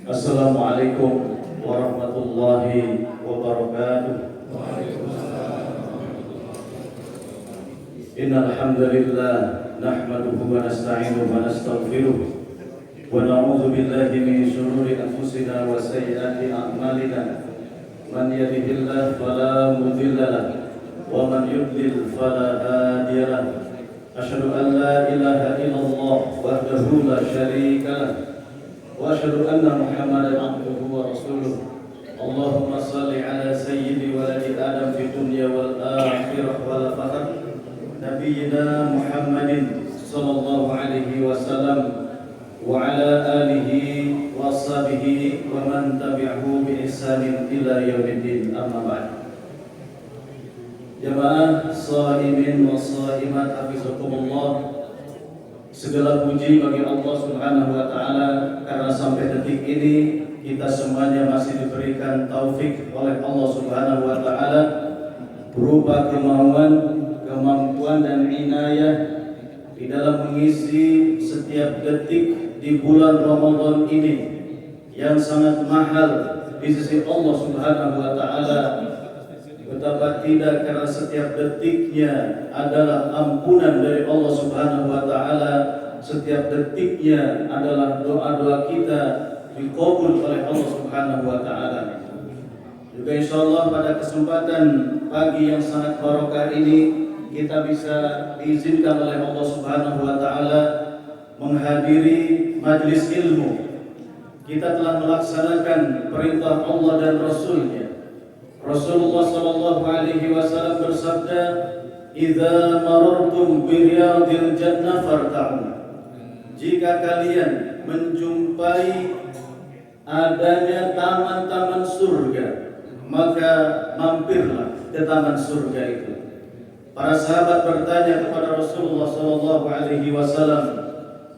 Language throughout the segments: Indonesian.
Assalamualaikum warahmatullahi wabarakatuh. Innal hamdalillah nahmaduhu wa nasta'inuhu wa nastaghfiruh wa na'udzu billahi min shururi anfusina wa sayyiati a'malina. Man yahdihillahu fala mudilla lahu wa man yudlil fala hadiya lahu. Asyhadu an la ilaha illallah wahdahu la syarika lahu wa asyhadu anna Muhammadan abduhu wa rasuluh. Allahumma shalli ala sayyidi waladi Adam fid dunya wal akhirah wal fakhr Nabiyyina Muhammadin sallallahu alaihi wasallam wa ala alihi wa ashabihi wa man tabi'ahu bi ihsanin ila yaumiddin, amma ba'd. Jamaah shaimin wa shaimat hafizakumullah. Segala puji bagi Allah Subhanahu wa taala karena sampai detik ini kita semuanya masih diberikan taufik oleh Allah Subhanahu wa taala berupa kemampuan dan inayah di dalam mengisi setiap detik di bulan Ramadan ini yang sangat mahal di sisi Allah Subhanahu wa taala. Betapa tidak, karena setiap detiknya adalah ampunan dari Allah Subhanahu wa taala. Setiap detiknya adalah doa-doa kita dikabul oleh Allah Subhanahu wa taala. Juga insyaallah pada kesempatan pagi yang sangat barokah ini kita bisa diizinkan oleh Allah Subhanahu wa taala menghadiri majelis ilmu. Kita telah melaksanakan perintah Allah dan Rasul-Nya. Rasulullah sallallahu alaihi wasallam bersabda, "Idza marartum bi riyadil jannah farta'u." Jika kalian menjumpai adanya taman-taman surga, maka mampirlah ke taman surga itu. Para sahabat bertanya kepada Rasulullah sallallahu alaihi wasallam,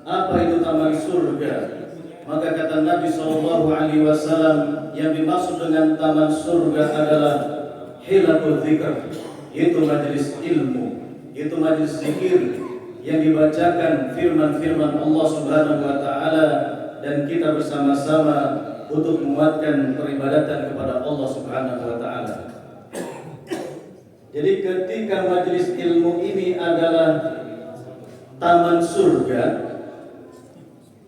"Apa itu taman surga?" Maka kata Nabi sallallahu alaihi wasallam, yang dimaksud dengan taman surga adalah hilaqul dzikr, yaitu majelis ilmu, yaitu majelis zikir yang dibacakan firman-firman Allah Subhanahu wa taala dan kita bersama-sama untuk menguatkan peribadatan kepada Allah Subhanahu wa taala. Jadi ketika majelis ilmu ini adalah taman surga,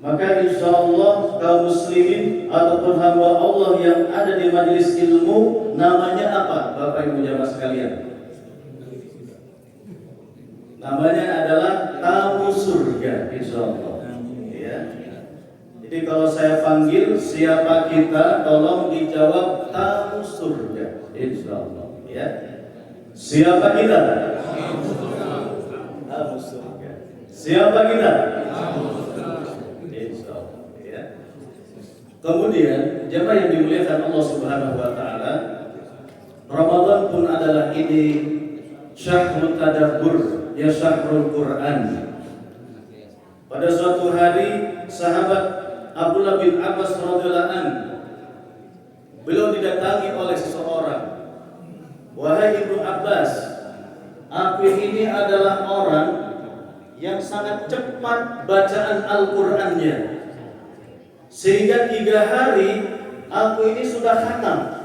maka insyaallah kaum muslimin ataupun hamba Allah yang ada di majelis ilmu namanya apa, Bapak Ibu jamaah sekalian? Namanya adalah tamu surga, insyaallah. Ya. Jadi kalau saya panggil siapa kita, tolong dijawab tamu surga, insyaallah. Ya. Siapa kita? Tamu surga. Siapa kita? Kemudian jemaah yang dimuliakan Allah Subhanahu wa taala, Ramadan pun adalah ini syahrul tadabbur, ya syahrul Quran. Pada suatu hari sahabat Abdullah bin Abbas radhiyallahu anhu, beliau didatangi oleh seseorang. "Wahai Ibnu Abbas, aku ini adalah orang yang sangat cepat bacaan Al-Qur'annya, sehingga 3 hari aku ini sudah khatam."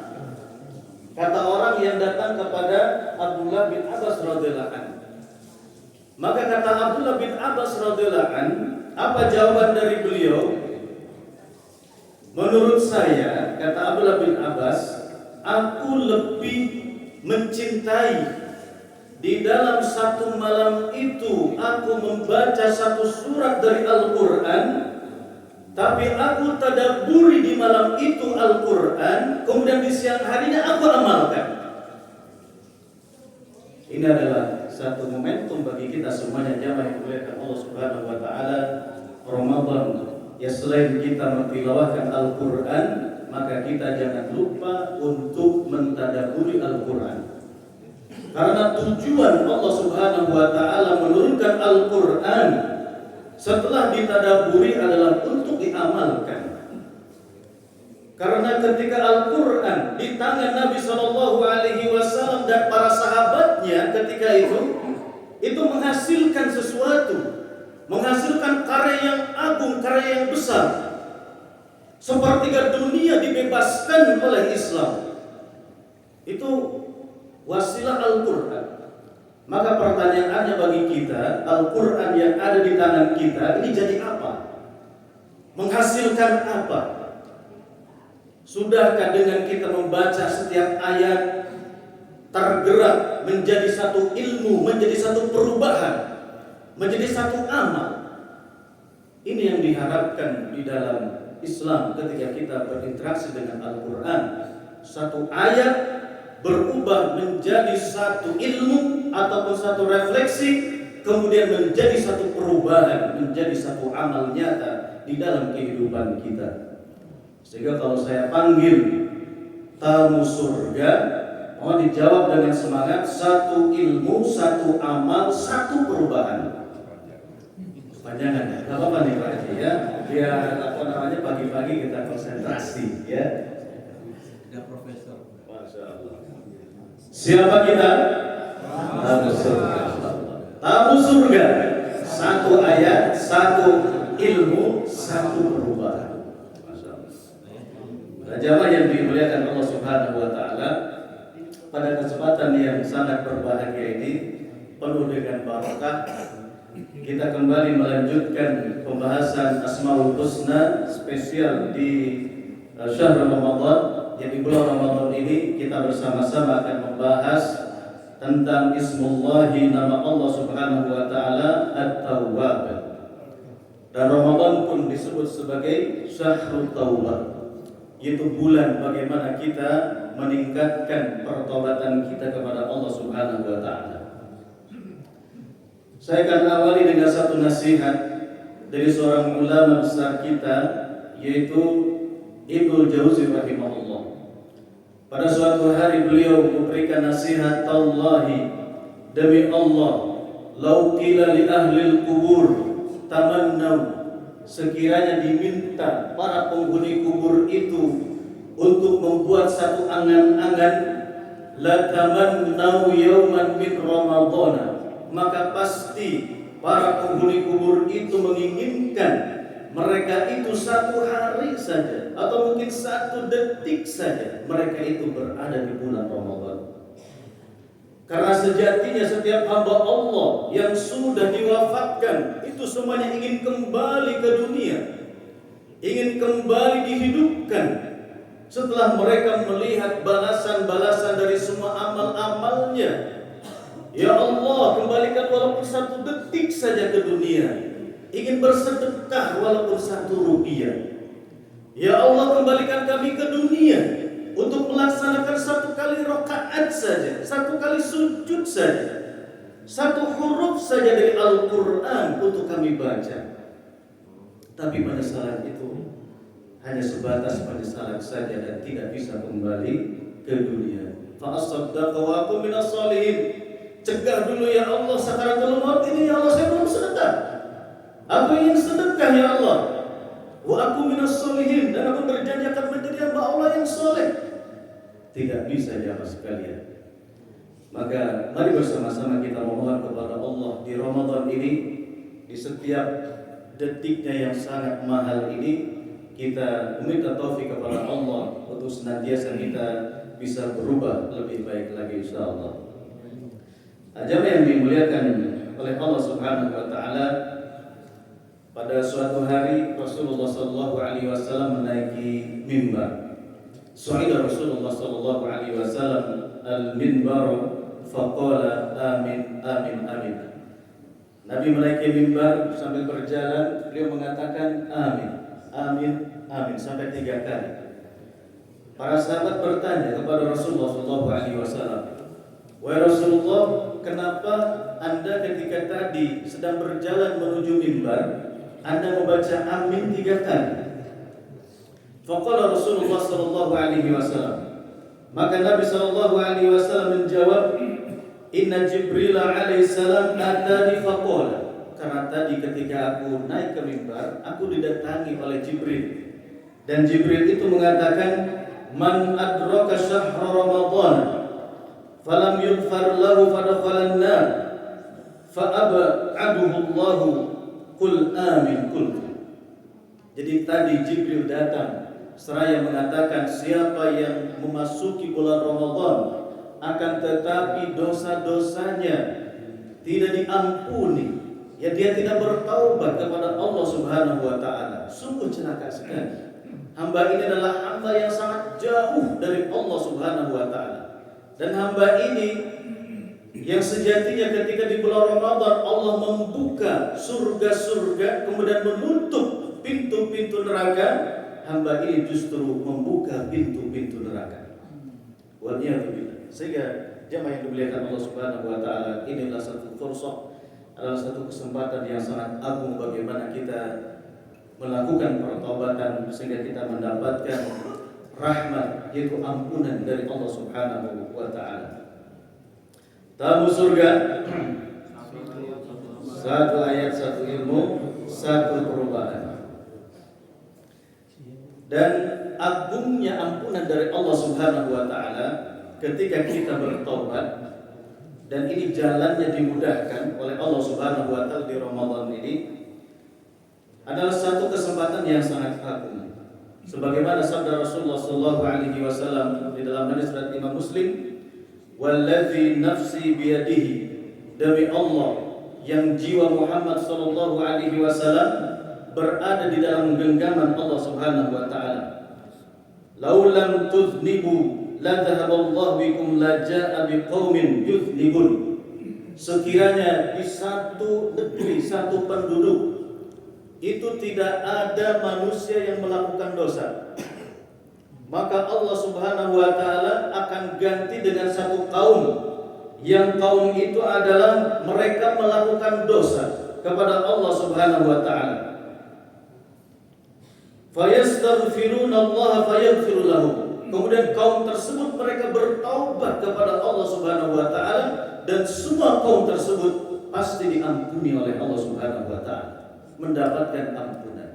Kata orang yang datang kepada Abdullah bin Abbas radhiyallahu anhu. Maka kata Abdullah bin Abbas radhiyallahu anhu, apa jawaban dari beliau? "Menurut saya," kata Abdullah bin Abbas, "aku lebih mencintai di dalam satu malam itu aku membaca satu surat dari Al-Qur'an, tapi aku tadabburi di malam itu Al-Qur'an, kemudian di siang harinya aku amalkan." Ini adalah satu momentum bagi kita semuanya jamaah yang dimuliakan Allah Subhanahu wa taala. Ramadan, ya selain kita mentilawahkan Al-Qur'an, maka kita jangan lupa untuk mentadabburi Al-Qur'an. Karena tujuan Allah Subhanahu wa taala menurunkan Al-Qur'an setelah ditadabburi adalah untuk diamalkan. Karena ketika Al-Qur'an di tangan Nabi sallallahu alaihi wasallam dan para sahabatnya ketika itu menghasilkan sesuatu. menghasilkan karya yang agung, karya yang besar. Sepertiga dunia dibebaskan oleh Islam. Itu wasilah Al-Quran. Maka pertanyaannya bagi kita, Al-Quran yang ada di tangan kita ini jadi apa? Menghasilkan apa? Sudahkah dengan kita membaca setiap ayat tergerak menjadi satu ilmu, menjadi satu perubahan, menjadi satu amal? Ini yang diharapkan di dalam Islam ketika kita berinteraksi dengan Al-Quran. Satu ayat berubah menjadi satu ilmu ataupun satu refleksi, kemudian menjadi satu perubahan, menjadi satu amal nyata di dalam kehidupan kita. Sehingga kalau saya panggil tamu surga, mau dijawab dengan semangat, satu ilmu, satu amal, satu perubahan. Panjangan ya, nggak apa-apa nih Pak Haji ya, biar pagi-pagi kita konsentrasi ya. Tidak profesor. Masya Allah. Siapa kita? Tamu surga. Tamu surga. Satu ayat, satu ilmu, satu perubahan. Masya Allah. Nah, jamaah yang dimuliakan Allah Subhanahu Wa Taala, pada kesempatan yang sangat berbahagia ini, penuh dengan barakah, kita kembali melanjutkan pembahasan Asmaul Husna spesial di syahr Ramadan. Jadi bulan Ramadan ini kita bersama-sama akan membahas tentang Ismullahi, nama Allah Subhanahu Wa Taala At-Tawwab. Dan Ramadan pun disebut sebagai Syahrul Taubah, yaitu bulan bagaimana kita meningkatkan pertobatan kita kepada Allah Subhanahu Wa Taala. Saya akan awali dengan satu nasihat dari seorang ulama besar kita, yaitu Ibnu Jauzi rahimahullah. Pada suatu hari beliau memberikan nasihat, Tallahi, demi Allah, lau qila li ahlil kubur tamannau, sekiranya diminta para penghuni kubur itu untuk membuat satu angan-angan, la tamannau yauman min Ramadhana, maka pasti para penghuni kubur itu menginginkan mereka itu satu hari saja atau mungkin satu detik saja mereka itu berada di bulan Ramadan. Karena sejatinya setiap hamba Allah yang sudah diwafatkan itu semuanya ingin kembali ke dunia, ingin kembali dihidupkan setelah mereka melihat balasan-balasan dari semua amal-amalnya. Ya Allah, kembalikan walaupun satu detik saja ke dunia. Ingin bersedekah walaupun satu rupiah. Ya Allah, kembalikan kami ke dunia untuk melaksanakan satu kali rakaat saja, satu kali sujud saja, satu huruf saja dari Al-Quran untuk kami baca. Tapi penyesalan itu hanya sebatas penyesalan saja dan tidak bisa kembali ke dunia. Fa'asaddaqa wa aku minas shalihin. Cegah dulu ya Allah sakaratul maut ini, ya Allah saya belum sedekah. Aku ingin sedekah ya Allah. Wa aku minas sholihin, dan aku berjanji akan menjadi hamba Allah yang soleh. Tidak bisa jamaah sekalian. Maka mari bersama-sama kita memohon kepada Allah di Ramadan ini, di setiap detiknya yang sangat mahal ini, kita meminta taufik kepada Allah untuk senantiasa kita bisa berubah lebih baik lagi insyaallah. Jamaah yang dimuliakan oleh Allah Subhanahu Wa Taala, pada suatu hari Rasulullah Sallallahu Alaihi Wasallam menaiki mimbar. Su'ida Rasulullah Sallallahu Alaihi Wasallam al-minbar, faqala amin amin amin. Nabi menaiki mimbar sambil berjalan, beliau mengatakan amin amin amin sampai 3 kali. Para sahabat bertanya kepada Rasulullah Sallallahu Alaihi Wasallam, wahai Rasulullah, kenapa Anda ketika tadi sedang berjalan menuju mimbar, Anda membaca amin 3 kali? Faqala Rasulullah sallallahu alaihi wasallam, maka Nabi sallallahu alaihi wasallam menjawab, inna Jibril alaihi salam atani faqala, karena tadi ketika aku naik ke mimbar, aku didatangi oleh Jibril, dan Jibril itu mengatakan, man adraka syahra Ramadan falam yughfar lahu fadakhalan nar fa ab'aduhu Allah Qul amin qultu. Jadi tadi Jibril datang seraya mengatakan siapa yang memasuki bulan Ramadan akan tetapi dosa-dosanya tidak diampuni, ya dia tidak bertaubat kepada Allah Subhanahu wa taala, sungguh celaka sekali. Hamba ini adalah hamba yang sangat jauh dari Allah Subhanahu wa taala. Dan hamba ini yang sejatinya ketika di bulan Ramadan Allah membuka surga-surga kemudian menutup pintu-pintu neraka, hamba ini justru membuka pintu-pintu neraka. Waliyadzubillah. Sehingga jemaah yang dimuliakan Allah Subhanahu wa taala, inilah satu fursah, adalah satu kesempatan yang sangat agung bagaimana kita melakukan pertobatan sehingga kita mendapatkan rahmat, yaitu ampunan dari Allah Subhanahu wa taala. Tamu surga, satu ayat, satu ilmu, satu perubahan. Dan agungnya ampunan dari Allah Subhanahu wa taala ketika kita bertobat, dan ini jalannya dimudahkan oleh Allah Subhanahu wa taala di Ramadan ini, adalah satu kesempatan yang sangat agung. Sebagaimana sabda Rasulullah sallallahu alaihi wasallam di dalam hadis riwayat Imam Muslim, "Wallazi nafsi biyadihi," demi Allah yang jiwa Muhammad sallallahu alaihi wasallam berada di dalam genggaman Allah Subhanahu wa taala. "Lau lam tuznibu la dhahaballahu bikum la jaa biqaumin yuznibun." Sekiranya di satu negeri, satu penduduk itu tidak ada manusia yang melakukan dosa, maka Allah Subhanahu wa taala akan ganti dengan satu kaum, yang kaum itu adalah mereka melakukan dosa kepada Allah Subhanahu wa taala. Fayastaghfiruna Allah fayaghfir lahum. Kemudian kaum tersebut mereka bertaubat kepada Allah Subhanahu wa taala, dan semua kaum tersebut pasti diampuni oleh Allah Subhanahu wa taala, mendapatkan ampunan.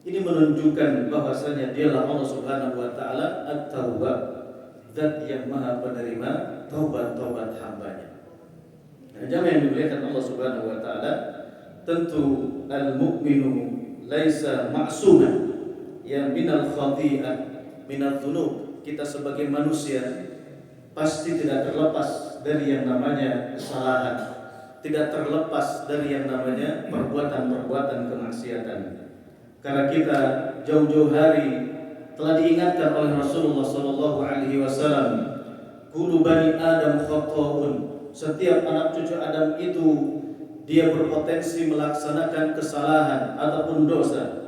Ini menunjukkan bahwasanya dialah Allah Subhanahu wa taala At-Tawwab, zat yang maha penerima taubat-taubat hambanya. Nah, jamaah yang dimuliakan Allah Subhanahu wa taala, tentu al-mu'minu laisa ma'suman ya minal khati'ah minal dzunub. Kita sebagai manusia pasti tidak terlepas dari yang namanya kesalahan, tidak terlepas dari yang namanya perbuatan-perbuatan kemaksiatan. Karena kita jauh-jauh hari telah diingatkan oleh Rasulullah sallallahu alaihi wasallam, "Kullu bani Adam khata'un." Setiap anak cucu Adam itu dia berpotensi melaksanakan kesalahan ataupun dosa.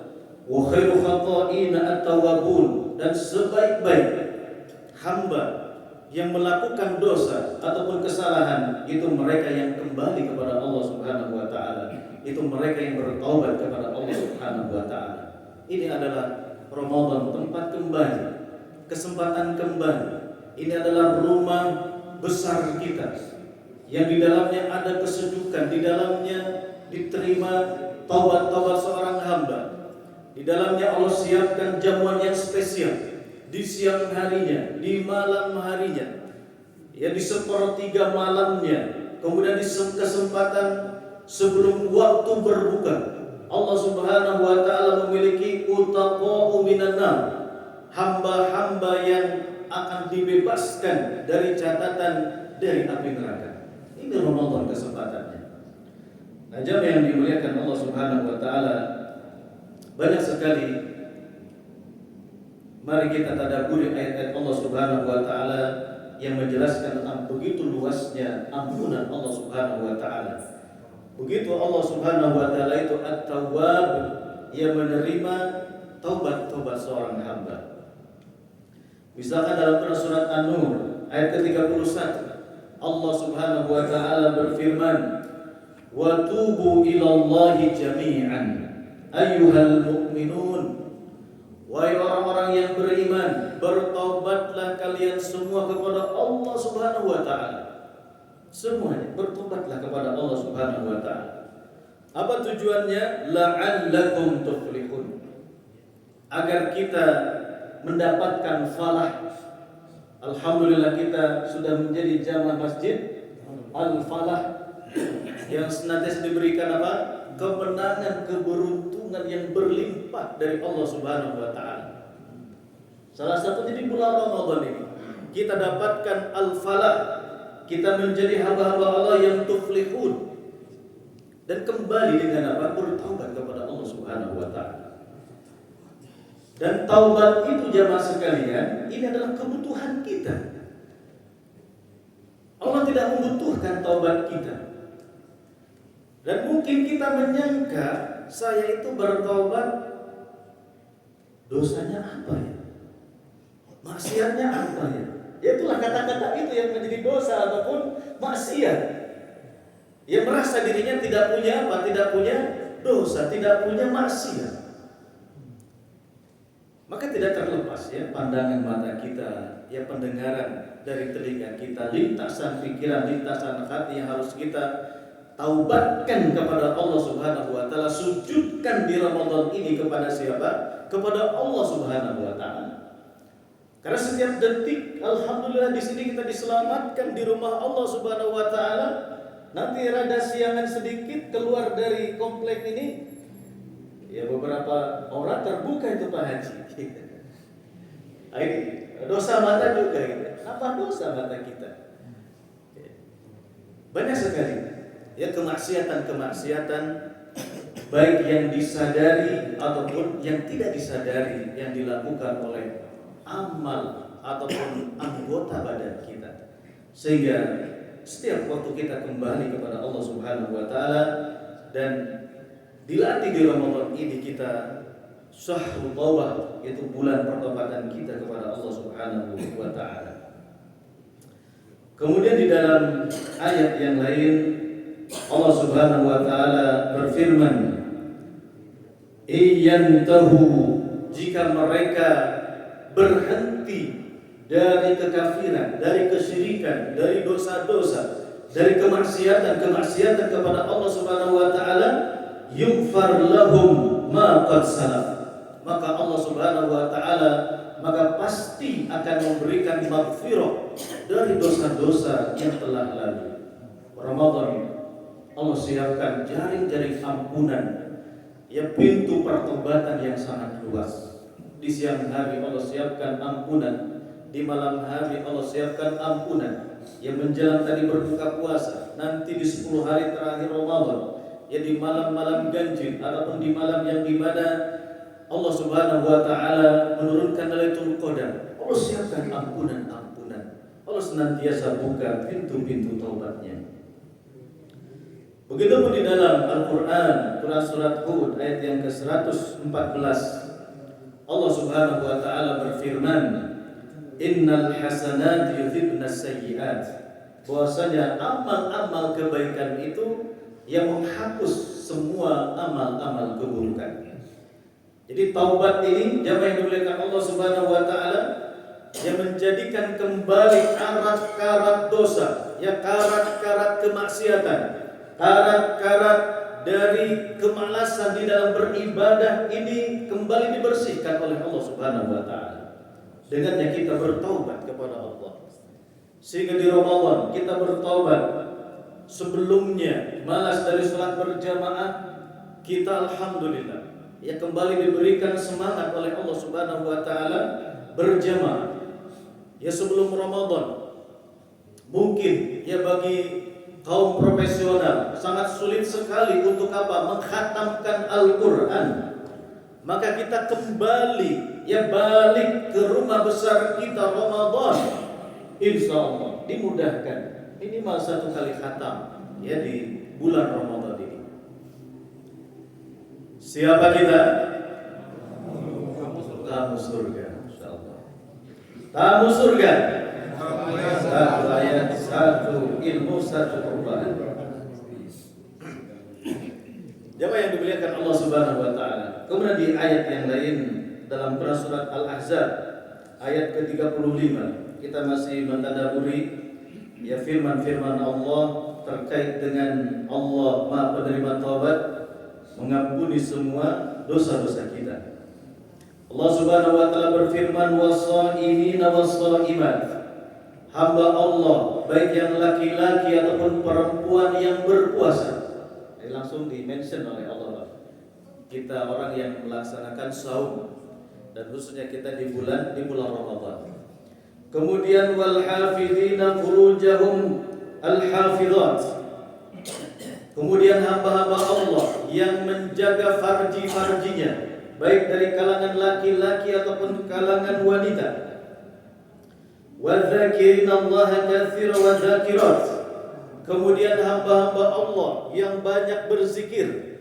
"Wa khairu khata'ina at-tawwabun." Dan sebaik-baik hamba yang melakukan dosa ataupun kesalahan itu mereka yang kembali kepada Allah Subhanahu wa taala, itu mereka yang bertaubat kepada Allah Subhanahu wa taala. Ini adalah Ramadan, tempat kembali, kesempatan kembali. Ini adalah rumah besar kita yang di dalamnya ada kesejukan, di dalamnya diterima taubat-taubat seorang hamba. Di dalamnya Allah siapkan jamuan yang spesial di siang harinya, di malam harinya, ya di sepertiga malamnya, kemudian di kesempatan sebelum waktu berbuka. Allah Subhanahu wa taala memiliki utaqa'u minan nar, hamba-hamba yang akan dibebaskan dari catatan dari api neraka. Ini Ramadan kesempatannya. Nah, jamaah yang dimuliakan Allah Subhanahu wa taala, banyak sekali mari kita tadabburi ayat-ayat Allah Subhanahu wa taala yang menjelaskan tentang begitu luasnya ampunan Allah Subhanahu wa taala. Begitu Allah Subhanahu wa taala itu At-Tawwab, yang menerima taubat-taubat seorang hamba. Misalkan dalam surat An-Nur ayat ke-31, Allah Subhanahu wa taala berfirman, "Wa tubu ilallahi jami'an ayyuhal mu'minun." Wahai orang-orang yang beriman, bertobatlah kalian semua kepada Allah Subhanahu wa taala. Semuanya bertobatlah kepada Allah Subhanahu wa taala. Apa tujuannya? La'allakum tuflihun. Agar kita mendapatkan falah. Alhamdulillah kita sudah menjadi jamaah masjid Al-Falah yang senantiasa diberikan apa? Kemenangan, keberuntungan yang berlimpah dari Allah Subhanahu wa taala. Salah satunya di bulan Ramadan ini kita dapatkan al-falah, kita menjadi hamba-hamba Allah yang tuflihun dan kembali dengan apa? Bertaubat kepada Allah Subhanahu wa taala. Dan taubat itu jamaah sekalian, ini adalah kebutuhan kita. Allah tidak membutuhkan taubat kita. Dan mungkin kita menyangka saya itu bertaubat, dosanya apa ya? Maksiatnya apa ya? Itulah kata-kata itu yang menjadi dosa ataupun maksiat. Ia merasa dirinya tidak punya apa? Tidak punya dosa, tidak punya maksiat. Maka tidak terlepas ya pandangan mata kita, ya pendengaran dari telinga kita, lintasan pikiran, lintasan hati yang harus kita taubatkan kepada Allah Subhanahu wa taala, sujudkan di Ramadan ini kepada siapa? Kepada Allah Subhanahu wa taala. Karena setiap detik alhamdulillah di sini kita diselamatkan di rumah Allah Subhanahu wa taala. Nanti rada siangan sedikit keluar dari komplek ini, ya beberapa orang terbuka itu Pak Haji. Ini dosa mata juga gitu. Apa dosa mata kita? Banyak sekali ya kemaksiatan baik yang disadari ataupun yang tidak disadari yang dilakukan oleh amal ataupun anggota badan kita, sehingga setiap waktu kita kembali kepada Allah Subhanahu wa taala dan dilatih di Ramadan ini kita syahrul taubah, yaitu bulan pertobatan kita kepada Allah Subhanahu wa taala. Kemudian di dalam ayat yang lain Allah Subhanahu wa taala berfirman, "Iyantahu," jika mereka berhenti dari kekafiran, dari kesyirikan, dari dosa-dosa, dari kemaksiatan kepada Allah Subhanahu wa taala, yughfar lahum ma qad salaf. Maka Allah Subhanahu wa taala pasti akan memberikan maghfirah dari dosa-dosa yang telah lalu. Ramadan Allah siapkan jaring-jaring ampunan, ya pintu pertobatan yang sangat luas. Di siang hari Allah siapkan ampunan, di malam hari Allah siapkan ampunan. Yang menjelang tadi berbuka puasa, nanti di 10 hari terakhir Ramadan, ya di malam-malam ganjil ataupun di malam yang dimana Allah Subhanahu wa taala menurunkan Lailatul Qadar, Allah siapkan ampunan-ampunan. Allah senantiasa buka pintu-pintu taubatnya. Begitupun di dalam Al-Qur'an, surat Hud ayat yang ke-114, Allah Subhanahu wa taala berfirman, "Innal hasanati yudhibna sayyi'at." Bahwasanya amal-amal kebaikan itu yang menghapus semua amal-amal keburukan. Jadi taubat ini jamaah yang dimuliakan Allah Subhanahu wa taala yang menjadikan kembali karat-karat dosa, ya karat-karat kemaksiatan, karat-karat dari kemalasan di dalam beribadah ini kembali dibersihkan oleh Allah Subhanahu wa taala. Dengannya kita bertaubat kepada Allah. Sehingga di Ramadan kita bertaubat. Sebelumnya malas dari salat berjamaah, kita alhamdulillah ya kembali diberikan semangat oleh Allah Subhanahu wa taala berjamaah. Ya sebelum Ramadan mungkin ya bagi kaum profesional sangat sulit sekali untuk apa? Mengkhatamkan Al-Qur'an. Maka kita kembali ya balik ke rumah besar kita Ramadan. Insyaallah dimudahkan minimal 1 kali khatam ya di bulan Ramadan ini. Siapa kita? Tamu surga, insyaallah. Tamu surga. Satu ayat, satu ilmu, satu perubahan. Jamaah yang dimuliakan Allah Subhanahu wa taala. Kemudian di ayat yang lain dalam surat Al-Ahzab ayat ke-35 kita masih mentadaburi ya firman-firman Allah terkait dengan Allah Maha Penerima Taubat, mengampuni semua dosa-dosa kita. Allah Subhanahu wa taala berfirman, "Was-shaimina was-shaimat." Hamba Allah baik yang laki-laki ataupun perempuan yang berpuasa, Ini langsung di-mention oleh Allah. Kita orang yang melaksanakan saum dan khususnya kita di bulan Ramadan. Kemudian wal hafizina furujahum al hafizat. Kemudian hamba-hamba Allah yang menjaga farji-farjinya, baik dari kalangan laki-laki ataupun kalangan wanita. Wa dzakirinallaha katsiran wa dzakirat. Kemudian hamba-hamba Allah yang banyak berzikir,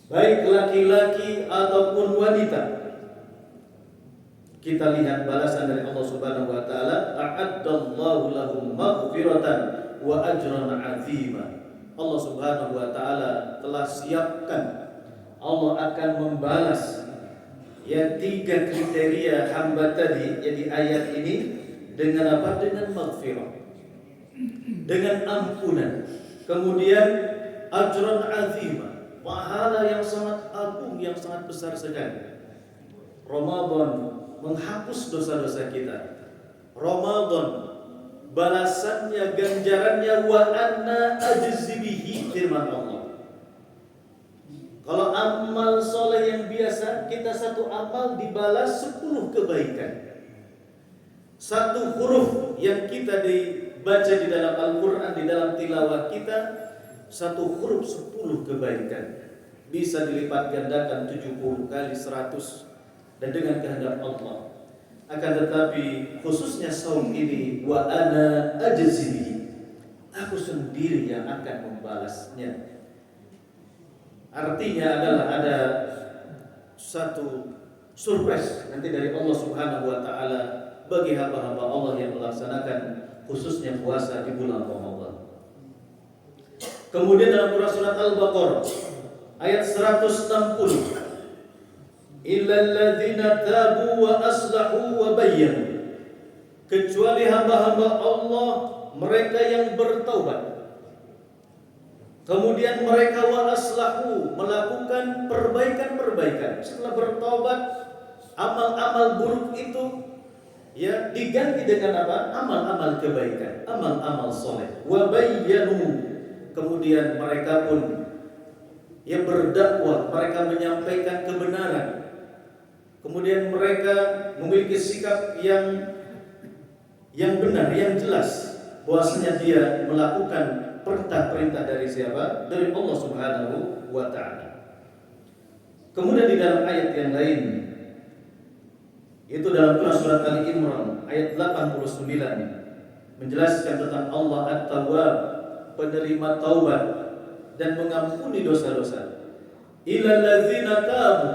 baik laki-laki ataupun wanita. Kita lihat balasan dari Allah Subhanahu wa taala, a'addallahu lahum maghfiratan wa ajran 'azima. Allah Subhanahu wa taala telah siapkan, Allah akan membalas ya 3 kriteria hamba tadi yang di ayat ini dengan apa? Dengan maghfirah, dengan ampunan, kemudian ajran 'azima, pahala yang sangat agung, yang sangat besar sekali. Ramadan menghapus dosa-dosa kita. Ramadan balasannya, ganjarannya wa anna ajzi bihi, firman Allah. Kalau amal soleh yang biasa, kita satu amal dibalas 10 kebaikan. Satu huruf yang kita dibaca di dalam Al-Quran, di dalam tilawah kita, satu huruf 10 kebaikan. Bisa dilipat gandakan 70 kali 100 dan dengan kehendak Allah. Akan tetapi khususnya saum ini wa ana ajzi bihi, aku sendiri yang akan membalasnya. Artinya adalah ada satu surprise nanti dari Allah Subhanahu wa taala bagi hamba-hamba Allah yang melaksanakan khususnya puasa di bulan Ramadan. Kemudian dalam surat Al-Baqarah ayat 160, illal ladzina tabu wa aslahu wa bayyanu, kecuali hamba-hamba Allah mereka yang bertaubat, kemudian mereka wa aslahu, melakukan perbaikan-perbaikan. Setelah bertaubat, amal-amal buruk itu ya diganti dengan apa? Amal-amal kebaikan, amal-amal soleh. Wa bayyanu, kemudian mereka pun ya berdakwah, mereka menyampaikan kebenaran. Kemudian mereka memiliki sikap yang benar, yang jelas, bahwasanya dia melakukan perintah-perintah dari siapa? Dari Allah Subhanahu wa taala. Kemudian di dalam ayat yang lain, itu dalam surat Ali Imran ayat 89, menjelaskan tentang Allah At-Tawwab, penerima taubat dan mengampuni dosa-dosa. Illal ladzina tabu,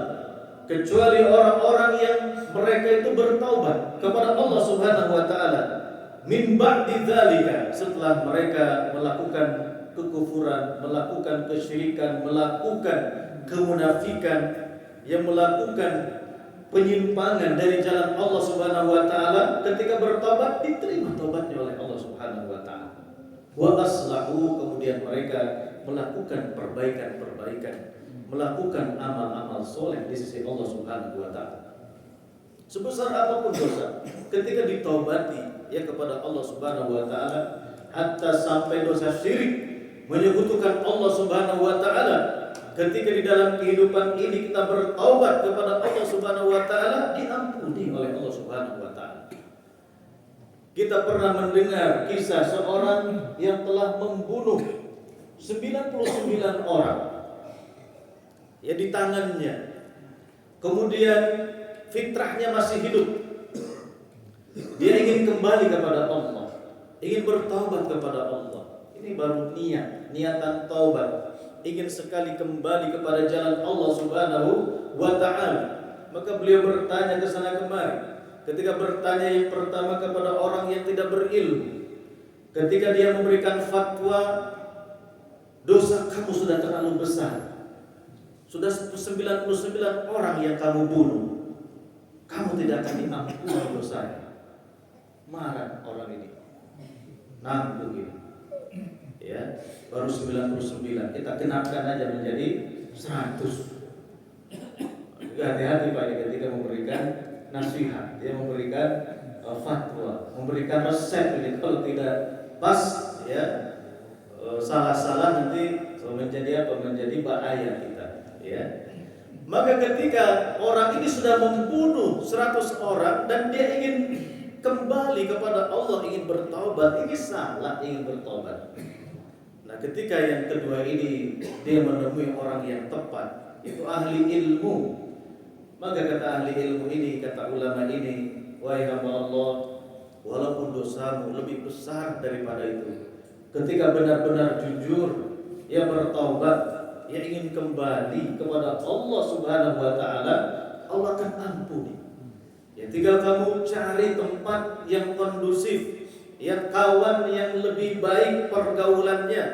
kecuali orang-orang yang mereka itu bertaubat kepada Allah Subhanahu wa taala min ba'di dzalika, setelah mereka melakukan kekufuran, melakukan kesyirikan, melakukan kemunafikan, yang melakukan penyimpangan dari jalan Allah Subhanahu wa taala, ketika bertobat diterima tobatnya oleh Allah Subhanahu wa taala. Wa aslahu, kemudian mereka melakukan perbaikan-perbaikan, melakukan amal-amal soleh di sisi Allah Subhanahu wa taala. Sebesar apapun dosa, ketika ditaubati ya kepada Allah Subhanahu wa taala, hatta sampai dosa syirik, menyekutukan Allah Subhanahu wa taala, ketika di dalam kehidupan ini kita bertaubat kepada Allah Subhanahu wa taala, diampuni oleh Allah Subhanahu wa taala. Kita pernah mendengar kisah seorang yang telah membunuh 99 orang ya di tangannya. Kemudian fitrahnya masih hidup. Dia ingin kembali kepada Allah, ingin bertaubat kepada Allah. Ini baru niatan taubat, ingin sekali kembali kepada jalan Allah Subhanahu wa taala. Maka beliau bertanya ke sana kemari. Ketika bertanya yang pertama kepada orang yang tidak berilmu, ketika dia memberikan fatwa, dosa kamu sudah terlalu besar, sudah 99 orang yang kamu bunuh, kamu tidak akan diampuni dosanya. Marah orang ini, nanggung ini, ya baru 99, kita genapkan aja menjadi 100. Hati-hati Pak ketika memberikan nasihat, dia memberikan fatwa, memberikan resep ini. Kalau tidak pas ya salah-salah nanti menjadi apa? Menjadi bahaya kita, ya. Maka ketika orang ini sudah membunuh 100 orang dan dia ingin kembali kepada Allah, ingin bertaubat, ini salah, ingin bertobat. Nah, ketika yang kedua ini dia menemui orang yang tepat, itu ahli ilmu. Maka kata ahli ilmu ini, kata ulama ini, wahai hamba Allah, walaupun dosamu lebih besar daripada itu, ketika benar-benar jujur, ia bertaubat, ia ingin kembali kepada Allah Subhanahu wa taala, Allah akan ampuni. Ya, tinggal kamu cari tempat yang kondusif, ya, kawan yang lebih baik pergaulannya,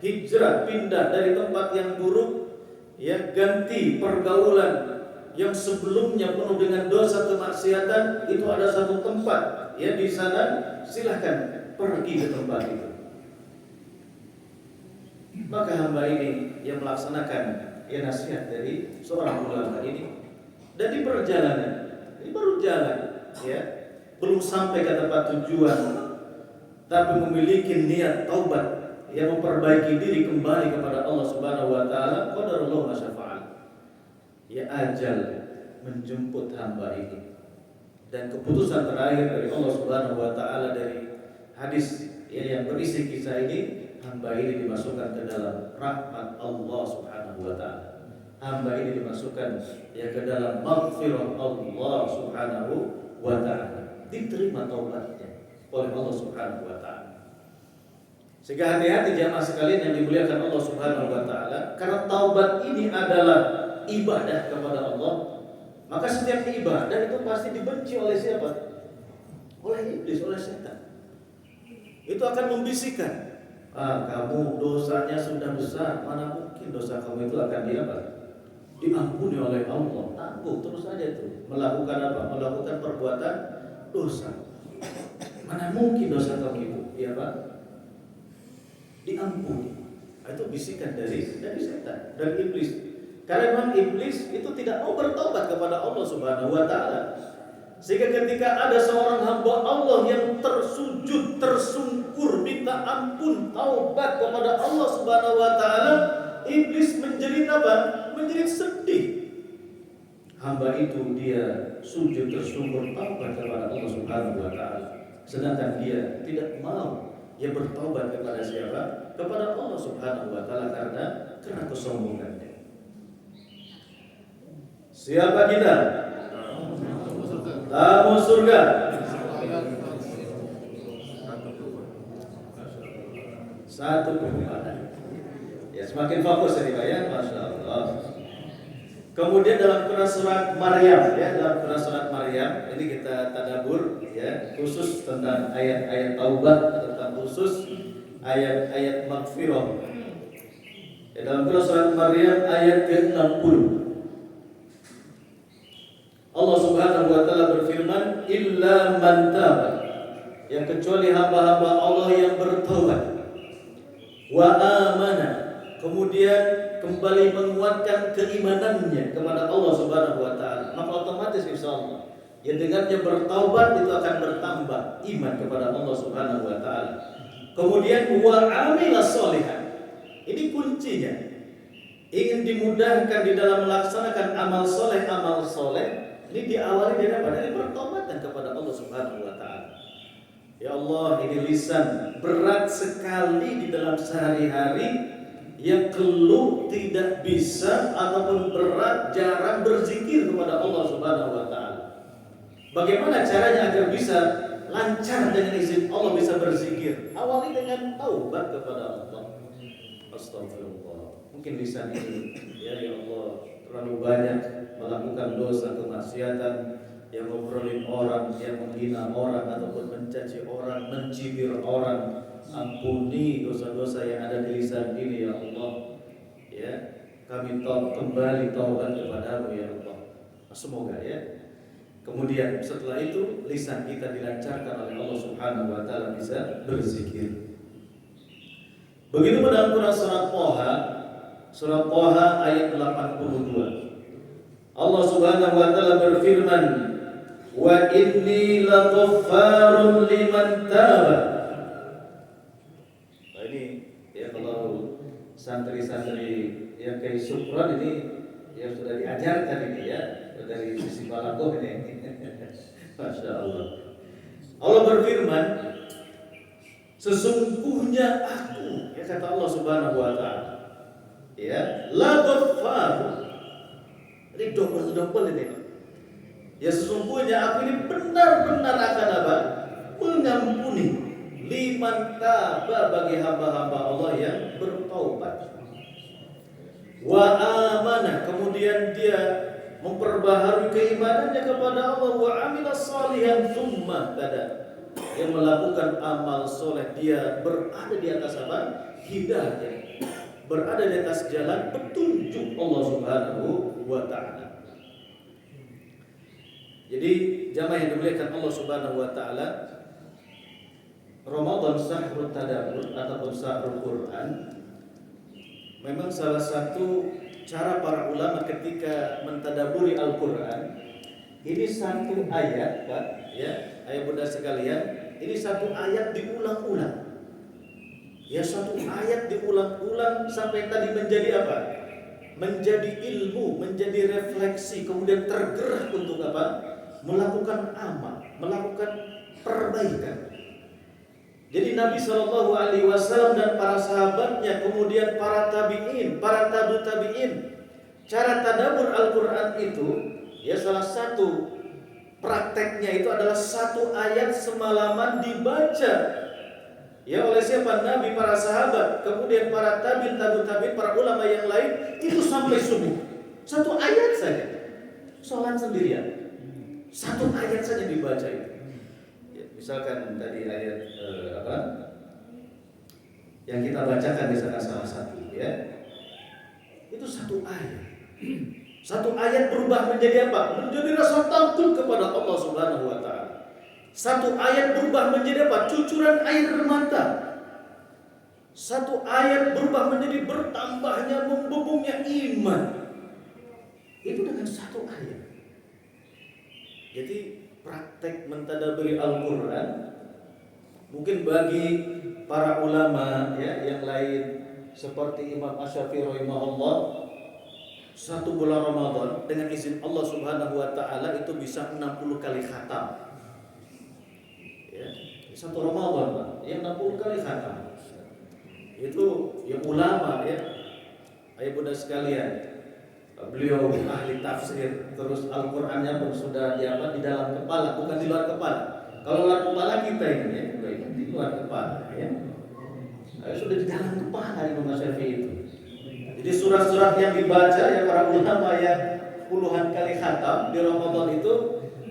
hijrah, pindah dari tempat yang buruk, ya, ganti pergaulan yang sebelumnya penuh dengan dosa kemaksiatan. Itu ada satu tempat, ya, di sana silahkan pergi ke tempat itu. Maka hamba ini yang melaksanakan, ya, nasihat dari seorang ulama ini, dan di perjalanan ini baru jalan, ya, belum sampai ke tempat tujuan, tapi memiliki niat taubat, yang memperbaiki diri kembali kepada Allah Subhanahu wa taala, qadarullah ma syafa'al. Ya, ajal menjemput hamba ini. Dan keputusan terakhir dari Allah Subhanahu wa taala dari hadis, ya, yang berisi kisah ini, hamba ini dimasukkan ke dalam rahmat Allah Subhanahu wa taala. Hamba ini dimasukkan, ya, ke dalam maghfirah Allah Subhanahu wa taala. Diterima taubatnya oleh Allah Subhanahu wa taala. Sehingga hati-hati jamaah sekalian yang dimuliakan Allah Subhanahu wa taala, karena taubat ini adalah ibadah kepada Allah. Maka setiap ibadah itu pasti dibenci oleh siapa? Oleh iblis, oleh setan. Itu akan membisikkan, kamu dosanya sudah besar, mana mungkin dosa kamu itu akan diampuni oleh Allah. Tangguh terus saja itu melakukan apa? Melakukan perbuatan dosa. Mana mungkin dosa kamu itu, ya Pak, diampuni. Itu bisikan dari setan, dari iblis. Karena memang iblis itu tidak mau bertobat kepada Allah Subhanahu wa taala. Sehingga ketika ada seorang hamba Allah yang tersujud, tersungkur, minta ampun, taubat kepada Allah Subhanahu wa taala, iblis menjerit apa? Menjerit sedih. Hamba itu dia sujud tersungkur taubat kepada Allah Subhanahu wa taala. Sedangkan dia tidak mau, dia bertaubat kepada siapa? Kepada Allah Subhanahu wa taala karena kesombongannya. Siapa kita? Tamu surga. Satu perbuatan. Ya, semakin fokus ya Pak, ya, Masya Allah. Kemudian dalam Quran surat Maryam, ya, dalam Quran surat Maryam ini kita tadabbur, ya, khusus tentang ayat-ayat taubat, tentang khusus ayat-ayat maghfirah. Ya, dalam Quran surat Maryam ayat ke-60. Allah Subhanahu wa taala berfirman, illa man taba, yang kecuali hamba-hamba Allah yang bertaubat, wa amana, kemudian kembali menguatkan keimanannya kepada Allah Subhanahu wa taala, maka otomatis insyaallah ya dengannya bertaubat itu akan bertambah iman kepada Allah Subhanahu wa taala. Kemudian wa amila sholihan. Ini kuncinya. Ingin dimudahkan di dalam melaksanakan amal soleh, ini diawali dari apa? Dari pertobatan kepada Allah Subhanahu wa taala. Ya Allah, ini lisan berat sekali di dalam sehari-hari, yang keluh tidak bisa ataupun berat jarang berzikir kepada Allah Subhanahu wa taala. Bagaimana caranya agar bisa lancar dengan izin Allah bisa berzikir? Awali dengan taubat kepada Allah. Astagfirullah. Mungkin lisan ini, ya Allah, terlalu banyak melakukan dosa kemaksiatan, yang ngobrolin orang, yang menghina orang ataupun mencaci orang, mencibir orang. Ampuni dosa-dosa yang ada di lisan ini ya Allah. Ya, kami kembali taubat kepadamu ya Allah. Semoga ya. Kemudian setelah itu lisan kita dilancarkan oleh Allah Subhanahu wa taala bisa berzikir. Begitu dalam Quran surat Thaha ayat 82. Allah Subhanahu wa taala berfirman, "Wa inni laghaffarun liman taba." Nah ini ya, kalau santri-santri yang kayak Syukron ini yang sudah diajarkan ini ya dari sisi balagoh ini. Masya Allah. Allah berfirman, sesungguhnya aku, ya kata Allah Subhanahu wa taala, ya, la ghaffar. Ini double ini. Ya sesungguhnya aku ini benar-benar akan apa? Mengampuni liman taba bagi hamba-hamba Allah yang bertaubat. Wa amanah, kemudian dia memperbaharui keimanannya kepada Allah, wa amila salihan tsumma tada. Yang melakukan amal soleh, dia berada di atas apa? Hidayah. Berada di atas jalan petunjuk Allah Subhanahu wa taala. Jadi jamaah yang dimuliakan Allah Subhanahu wa taala, Ramadan syahrul tadabbur ataupun syahrul Quran memang salah satu cara para ulama ketika mentadaburi Al-Quran. Ini satu ayat, Pak, ya, ayah bunda sekalian, ini satu ayat diulang-ulang. Ya, satu ayat diulang-ulang sampai tadi menjadi apa? Menjadi ilmu, menjadi refleksi, kemudian tergerak untuk apa? Melakukan amal, melakukan perbaikan. Jadi Nabi Shallallahu Alaihi Wasallam dan para sahabatnya, kemudian para tabiin, para tabu tabiin, cara tadabbur Al-Quran itu, ya salah satu prakteknya itu adalah satu ayat semalaman dibaca, ya oleh siapa? Nabi, para sahabat, kemudian para tabiin, tabu tabiin, para ulama yang lain itu sampai subuh. Satu ayat saja, sholat sendirian, satu ayat saja dibaca itu. Misalkan tadi ayat yang kita bacakan misalkan salah satu, ya, itu satu ayat. Satu ayat berubah menjadi apa? Menjadi rasa takut kepada Allah Subhanahu wa taala. Satu ayat berubah menjadi apa? Cucuran air mata. Satu ayat berubah menjadi bertambahnya, membubungnya iman. Itu dengan satu ayat. Jadi praktek mentadaburi Al-Quran mungkin bagi para ulama, ya, yang lain seperti Imam Asy-Syafi'i rahimahullah, satu bulan Ramadan dengan izin Allah Subhanahu wa taala itu bisa 60 kali khatam. Ya, satu Ramadan, Pak, yang 60 kali khatam. Itu yang ulama, ya. Ayah bunda sekalian, beliau ahli tafsir, terus Al-Qur'annya pun sudah di dalam kepala, bukan di luar kepala. Kalau luar kepala kita ini, ya, di luar kepala, ya. Sudah di dalam kepala Imam Syafi'i itu. Jadi surat-surat yang dibaca ya para ulama yang puluhan kali khatam di Ramadan itu,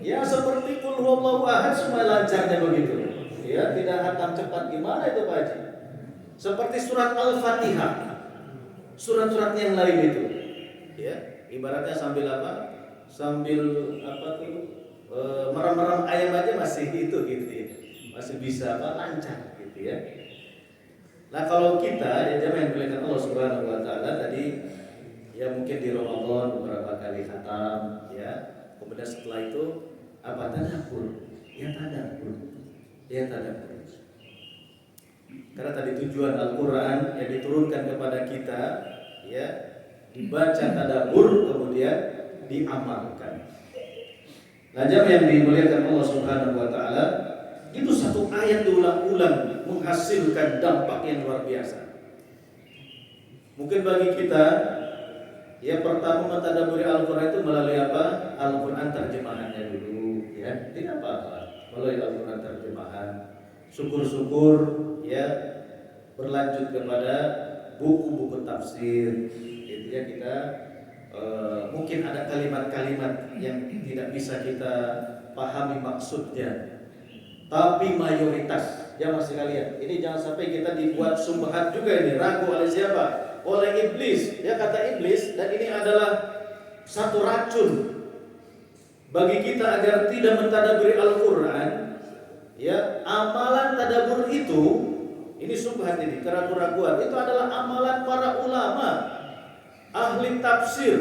ya seperti qul huwallahu ahad, semua lancarnya begitu. Ya, tidak khatam cepat gimana itu Pak Haji? Seperti surat Al-Fatihah, surat-surat yang lain itu. Ya, ibaratnya sambil apa? Sambil apa tuh? Merem-merem ayam aja masih itu gitu ya. Masih bisa apa? Lancar gitu ya. Nah, kalau kita ya jamaah yang dimuliakan Allah Subhanahu wa taala tadi ya mungkin di Ramadan beberapa kali khatam, ya. Kemudian setelah itu apa? Tadabbur. Ya tadabbur. Ya tadabbur. Karena tadi tujuan Al-Qur'an yang diturunkan kepada kita, ya, dibaca tadabbur kemudian diamalkan. Nah, jamaah yang dimuliakan Allah Subhanahu wa taala, itu satu ayat diulang-ulang menghasilkan dampak yang luar biasa. Mungkin bagi kita, ya pertama mentadabburi Al-Qur'an itu melalui apa? Al-Qur'an terjemahannya dulu, ya. Tidak apa-apa melalui Al-Qur'an terjemahan. Syukur-syukur, ya, berlanjut kepada buku-buku tafsir. Ya kita mungkin ada kalimat-kalimat yang tidak bisa kita pahami maksudnya, tapi mayoritas jamaah sekalian, ini jangan sampai kita dibuat subhat juga ini, ragu oleh siapa? Oleh iblis. Ya, kata iblis, dan ini adalah satu racun bagi kita agar tidak mentadabburi Al-Qur'an. Ya, amalan tadabbur itu, ini subhat ini, keraguan-raguan, itu adalah amalan para ulama, ahli tafsir,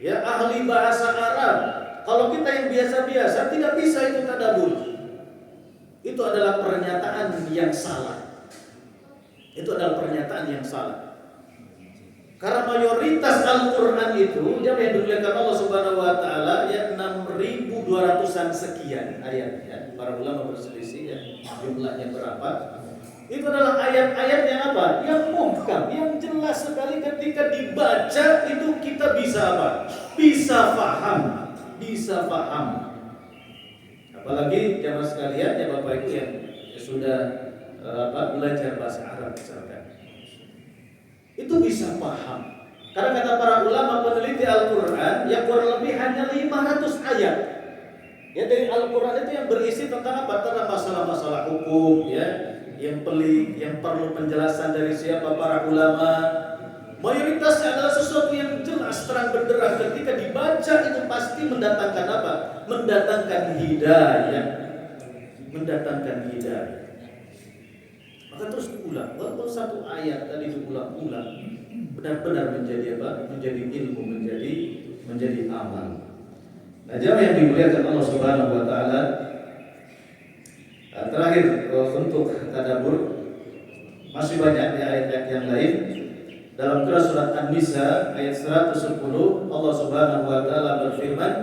ya, ahli bahasa Arab. Kalau kita yang biasa-biasa tidak bisa itu tadabbur. Itu adalah pernyataan yang salah. Itu adalah pernyataan yang salah. Karena mayoritas Al-Quran itu yang dimuliakan Allah Subhanahu wa taala ya 6.200-an sekian ayatnya. Para ulama berselisih ya jumlahnya berapa. Itu adalah ayat-ayat yang apa? Yang muhkam, yang jelas sekali ketika dibaca itu kita bisa apa? Bisa paham, bisa paham. Apalagi jamaah sekalian ya Bapak Ibu yang sudah belajar bahasa Arab misalkan. Itu bisa paham. Karena kata para ulama peneliti Al-Quran yang kurang lebih hanya 500 ayat. Ya dari Al-Quran itu yang berisi tentang apa? Tentang masalah-masalah hukum ya, yang pelik, yang perlu penjelasan dari siapa para ulama. Mayoritasnya adalah sesuatu yang jelas terang benderang ketika dibaca itu pasti mendatangkan apa? Mendatangkan hidayah. Mendatangkan hidayah. Maka terus diulang, walaupun satu ayat tadi diulang-ulang, benar-benar menjadi apa? Menjadi ilmu, menjadi amal. Nah, jamaah yang dimuliakan Allah Subhanahu wa taala, terakhir untuk tadabbur masih banyak di ayat-ayat yang lain. Dalam surat An-Nisa ayat 110 Allah Subhanahu wa taala berfirman,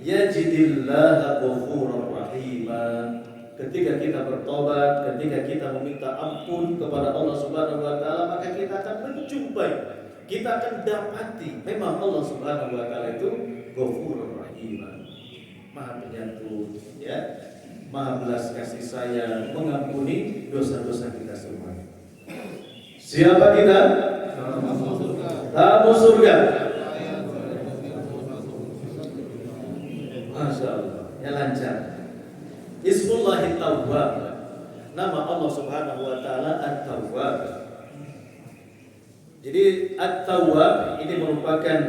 "Yajidillaha ghafurur rahima." Ketika kita bertobat, ketika kita meminta ampun kepada Allah Subhanahu wa taala, maka kita akan menjumpai, kita akan dapati memang Allah Subhanahu wa taala itu Ghafurur Rahim. Maha Penyantun, ya. Maha belas kasih sayang, mengampuni dosa-dosa kita semua. Siapa kita? Tamu surga. Masya Allah, ya lancar. Ismullahi Tawwab. Nama Allah Subhanahu wa taala At-Tawwab. Jadi At-Tawwab ini merupakan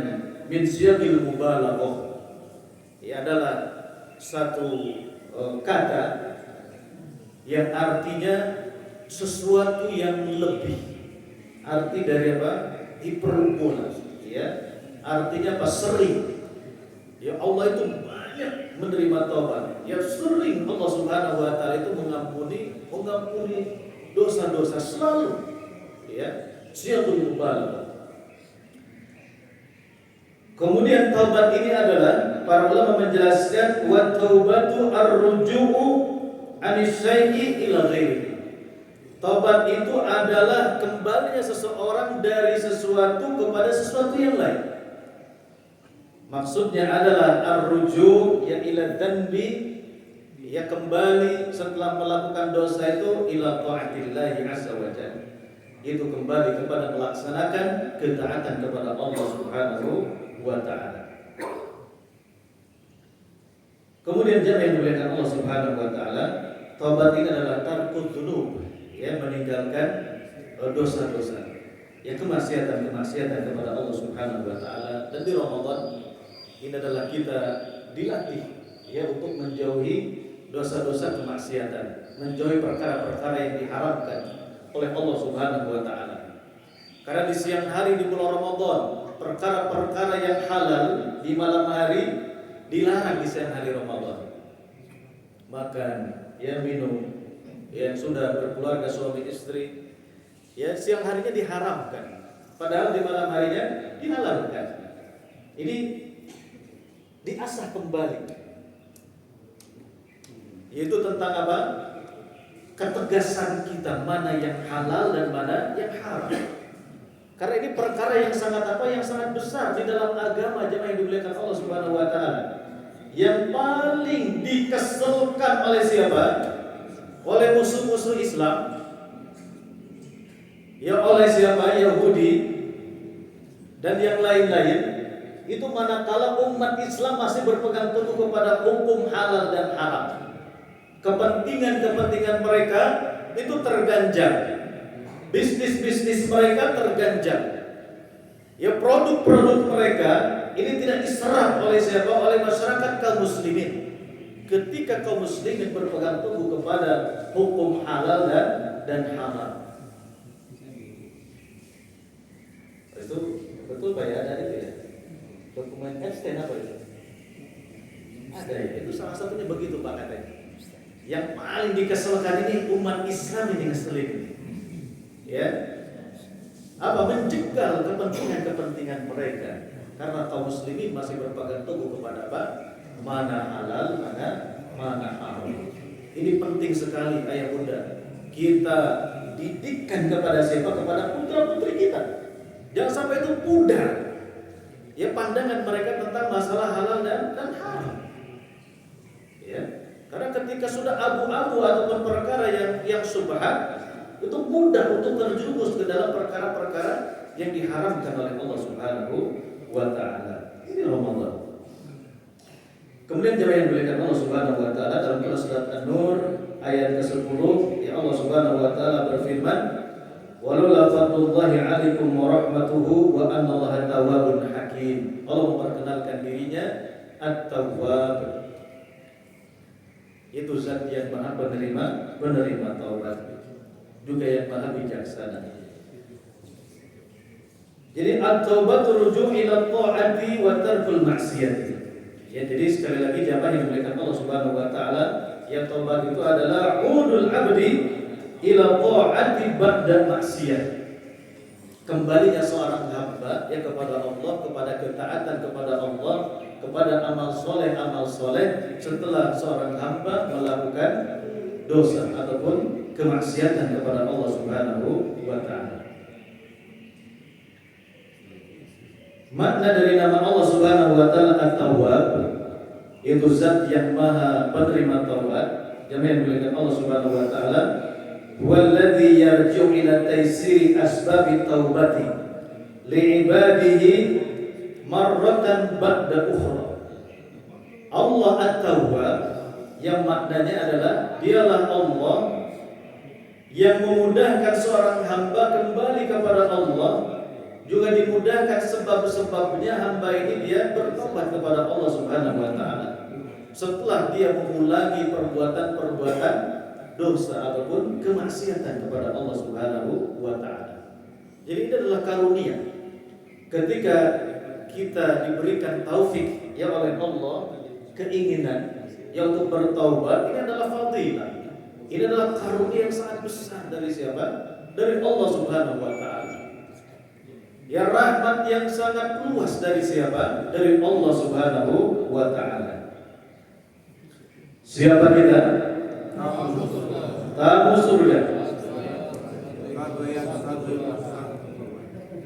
min siyaqil mubalaghah. Ini adalah satu kata yang artinya sesuatu yang lebih. Arti dari apa? Hiperbola, ya. Artinya apa? Sering. Ya Allah itu banyak menerima taubat. Ya sering Allah Subhanahu wa taala itu mengampuni dosa-dosa selalu. Ya, siyaqul mubalaghah. Kemudian taubat ini adalah para ulama menjelaskan wa taubatu ar-ruju'u anisyai'i ila ghairi. Taubat itu adalah kembalinya seseorang dari sesuatu kepada sesuatu yang lain. Maksudnya adalah ar-ruju' ya ila dzanbi, ya kembali setelah melakukan dosa itu ila ta'atillahi azza wa jalla. Itu kembali kepada melaksanakan ketaatan kepada Allah Subhanahu wa taala. Kemudian jamaah yang dimuliakan Allah Subhanahu wa taala, taubat ini adalah tarkul dzunub, ya meninggalkan dosa-dosa, ya kemaksiatan kepada Allah Subhanahu wa taala. Dan di Ramadan ini adalah kita dilatih ya untuk menjauhi dosa-dosa kemaksiatan, menjauhi perkara-perkara yang diharamkan oleh Allah Subhanahu wa taala. Karena di siang hari di bulan Ramadan, perkara-perkara yang halal di malam hari dilarang di siang hari Ramadan. Makan, ya minum, yang sudah berkeluarga suami istri, ya siang harinya diharamkan. Padahal di malam harinya dihalalkan. Ini diasah kembali. Yaitu tentang apa? Ketegasan kita mana yang halal dan mana yang haram. Karena ini perkara yang sangat apa? Yang sangat besar di dalam agama jemaah yang dimuliakan Allah Subhanahu wa taala. Yang paling dikeselkan oleh siapa? Oleh musuh-musuh Islam. Ya oleh siapa? Yahudi dan yang lain-lain. Itu manakala umat Islam masih berpegang teguh kepada hukum halal dan haram. Kepentingan-kepentingan mereka itu terganjal. Bisnis-bisnis mereka terganjal. Ya produk-produk mereka ini tidak diserap oleh siapa? Oleh masyarakat kaum muslimin. Ketika kaum muslimin berpegang teguh kepada hukum halal dan haram. Itu betul Pak ya, ada itu ya. Dokumen Epstein apa itu? Ada ya, itu salah satunya begitu Pak katanya. Yang paling dikeselkan ini umat Islam ini ngeselin. Ya. menjegal kepentingan mereka, karena kaum muslimin masih berpegang teguh kepada apa? Mana halal, mana haram. Ini penting sekali ayah bunda. Kita didikkan kepada siapa? Kepada putra-putri kita. Jangan sampai itu pudar. Ya, pandangan mereka tentang masalah halal dan haram. Ya, karena ketika sudah abu-abu ataupun perkara yang subhat, itu mudah untuk terjerumus ke dalam perkara-perkara yang diharamkan oleh Allah Subhanahu wa taala. Ini Ramadan. Kemudian jemaah yang dimuliakan Allah Subhanahu wa taala, dalam surat An-Nur ayat ke-10, ya Allah Subhanahu wa taala berfirman, "Walaula fadlullahi 'alaikum wa rahmatuhu wa anna Allaha tawwabun hakim." Allah memperkenalkan dirinya At-Tawwab. Itu zat yang Maha penerima taubat, juga yang Maha bijaksana. Jadi at-taubatu ruju' ila ta'ati wa tarkul maksiat. Ya, jadi sekali lagi jamaah yang dimuliakan Allah Subhanahu wa taala, ya taubat itu adalah udul abdi ila ta'ati ba'da maksiat. Kembalinya seorang hamba ya kepada Allah, kepada ketaatan kepada Allah, kepada amal soleh setelah seorang hamba melakukan dosa ataupun kemaksiatan kepada Allah Subhanahu wa taala. Makna dari nama Allah Subhanahu wa taala At-Tawwab, itu zat yang Maha penerima taubat. Jemaah yang dimuliakan Allah Subhanahu wa taala, "Walladzi yarji'u ila taysiri asbabi taubati li'ibadihi marratan ba'da ukhra." Allah At-Tawwab yang maknanya adalah dialah Allah yang memudahkan seorang hamba kembali kepada Allah, juga dimudahkan sebab-sebabnya hamba ini dia bertobat kepada Allah Subhanahu wa taala setelah dia mengulangi perbuatan-perbuatan dosa ataupun kemaksiatan kepada Allah Subhanahu wa taala. Jadi ini adalah karunia. Ketika kita diberikan taufik ya oleh Allah, keinginan ya untuk bertaubat, ini adalah fadilah. Ini adalah karunia yang sangat besar dari siapa? Dari Allah Subhanahu wa taala. Ya, rahmat yang sangat luas dari siapa? Dari Allah Subhanahu wa taala. Siapa kita? Tamu surga.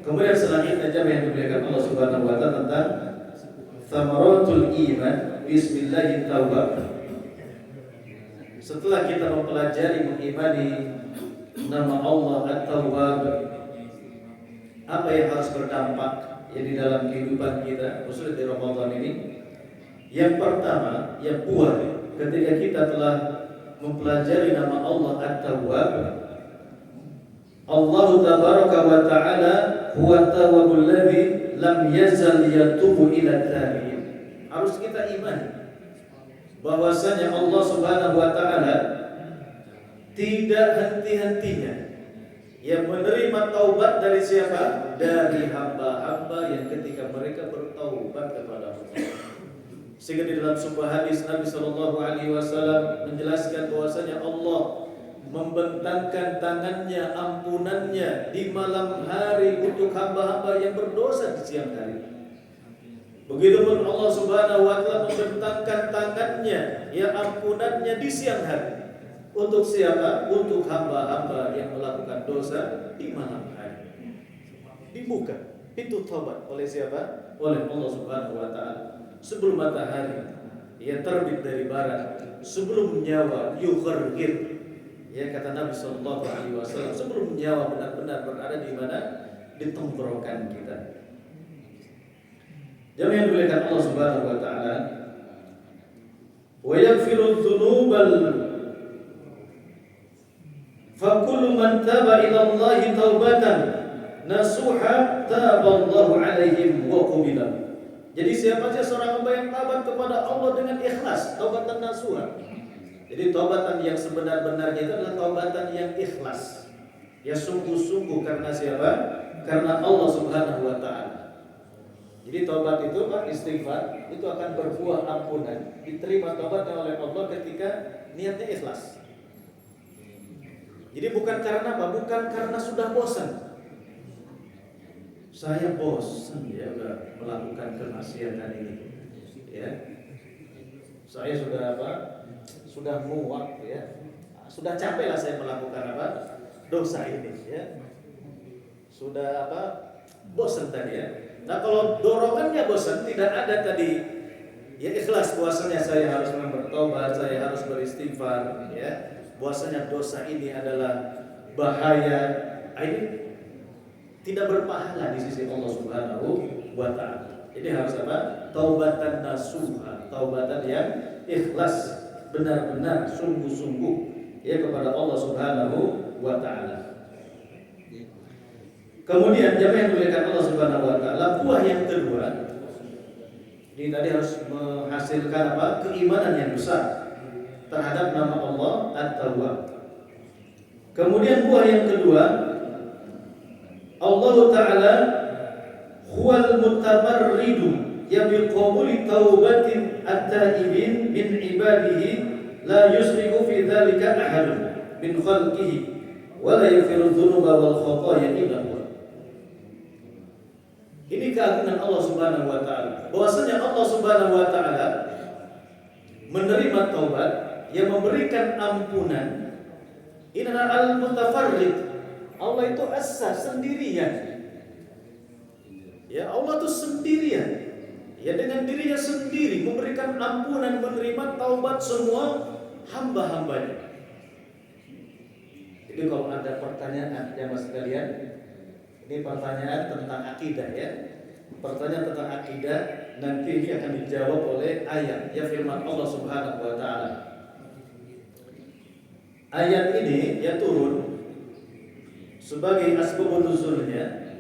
Kemudian selanjutnya yang dimuliakan Allah Subhanahu wa taala tentang thamaratul iman, bismillahirrahmanirrahim. Setelah kita mempelajari mengimani nama Allah At-Tawwab, apa yang harus berdampak ya di dalam kehidupan kita khususnya di Ramadan ini? Yang pertama, ya buah ketika kita telah mempelajari nama Allah At-Tawwab, Allah tabaraka wa ta'ala huwa at-tawwabul ladzi lam yazal yatubu ila tabi'in. Harus kita imani bahwasanya Allah Subhanahu wa taala tidak henti-hentinya yang menerima taubat dari siapa? Dari hamba-hamba yang ketika mereka bertaubat kepada Allah. Sehingga di dalam sebuah hadis Nabi sallallahu alaihi wasallam menjelaskan bahwasanya Allah membentangkan tangannya, ampunannya di malam hari untuk hamba-hamba yang berdosa di siang hari. Begitupun Allah Subhanahu wa taala membentangkan tangannya, ya ampunannya di siang hari. Untuk siapa? Untuk hamba-hamba yang melakukan dosa di malam hari. Dibuka pintu taubat oleh siapa? Oleh Allah Subhanahu wa taala. Sebelum matahari ia terbit dari barat, sebelum nyawa yughargir. Ya kata Nabi sallallahu alaihi wasallam, sebelum nyawa benar-benar berada di mana? Di tenggorokan kita. Jemaah yang dimuliakan Allah Subhanahu wa taala, wa yaghfiru dzunubal fa kullu man taba ila Allah taubatan nasuha taballahu alaihim wa qubila. Jadi siapa saja seorang hamba yang taubat kepada Allah dengan ikhlas, taubatan nasuha. Jadi taubatan yang sebenar-benarnya itu adalah taubatan yang ikhlas. Ya sungguh-sungguh karena siapa? Karena Allah Subhanahu wa taala. Jadi taubat itu istighfar itu akan berbuah ampunan, diterima taubatnya oleh Allah ketika niatnya ikhlas. Jadi bukan karena apa? Bukan karena sudah bosan. saya bosan ya udah melakukan kemaksiatan ini. Ya. Saya sudah apa? Sudah muak ya. Sudah capek lah saya melakukan apa? Dosa ini ya. Sudah apa? Bosan tadi ya. Nah, kalau dorongannya bosan, tidak ada tadi ya ikhlas puasanya saya harus bertobat, saya harus beristighfar ya. Puasanya dosa ini adalah bahaya. Ini tidak berpahala di sisi Allah Subhanahu wa taala. Jadi harus apa? Taubatan nasuha, taubatan yang ikhlas, benar-benar sungguh-sungguh ya kepada Allah Subhanahu wa taala. Kemudian jamaah yang dimuliakan Allah Subhanahu wa taala, buah yang kedua ini tadi harus menghasilkan apa? Keimanan yang besar terhadap nama Allah At-Tawwab. Kemudian buah yang kedua, Allah Ta'ala huwal mutamarridu yang biqabuli taubatin at-taibin min ibadihi la yusriku fi dhalika ahadun min khalqihi wa la yaghfiru dhunuba wal khataya illa huwa. Ini keagungan Allah Subhanahu wa taala. Bahwasanya Allah Subhanahu wa taala menerima taubat, yang memberikan ampunan. Ini adalah al-mutafarrid. Allah itu asa sendirian. Ya, Allah itu sendirian. Ya, dengan dirinya sendiri memberikan ampunan, menerima taubat semua hamba-hambanya. Jadi kalau ada pertanyaan yang mas sekalian, ini pertanyaan tentang akidah ya. Pertanyaan tentang akidah nanti ini akan dijawab oleh ayat ya firman Allah Subhanahu wa taala. Ayat ini ya turun sebagai asbabun nuzulnya,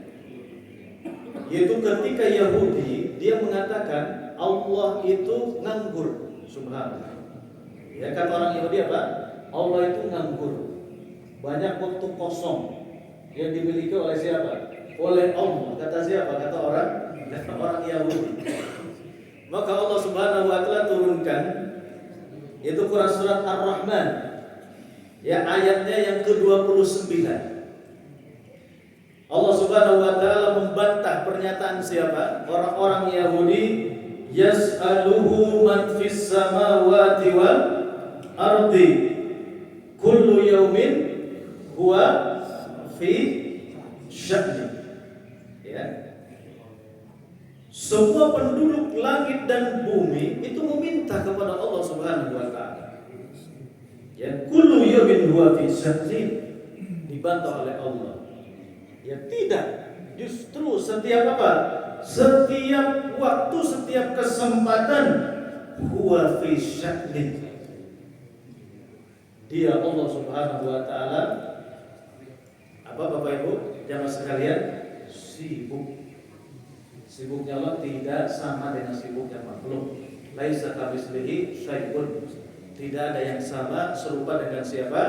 yaitu ketika Yahudi dia mengatakan Allah itu nganggur. Subhanallah. Ya, kata orang Yahudi apa? Allah itu nganggur. Banyak waktu kosong yang dimiliki oleh siapa? Oleh Allah. Kata siapa? Kata orang Yahudi. Maka Allah Subhanahu wa taala turunkan yaitu Quran surat Ar-Rahman. Ya, ayatnya yang ke-29. Allah Subhanahu wa taala membantah pernyataan siapa? Orang-orang Yahudi, yas'aluhu man fis samawati wal ardi kullu yaumin huwa fi sya'ni. Ya. Semua penduduk langit dan bumi itu meminta kepada Allah Subhanahu wa taala. Ya, kullu yaumin huwa fi sya'ni, dibantah oleh Allah. Ya tidak, justru setiap apa? Setiap waktu, setiap kesempatan huwa fi sya'ni. Dia Allah Subhanahu wa taala apa Bapak Ibu, jamaah sekalian, sibuk. Sibuknya Allah tidak sama dengan sibuknya makhluk. Laisa kamitslihi syai'un. Tidak ada yang sama serupa dengan siapa?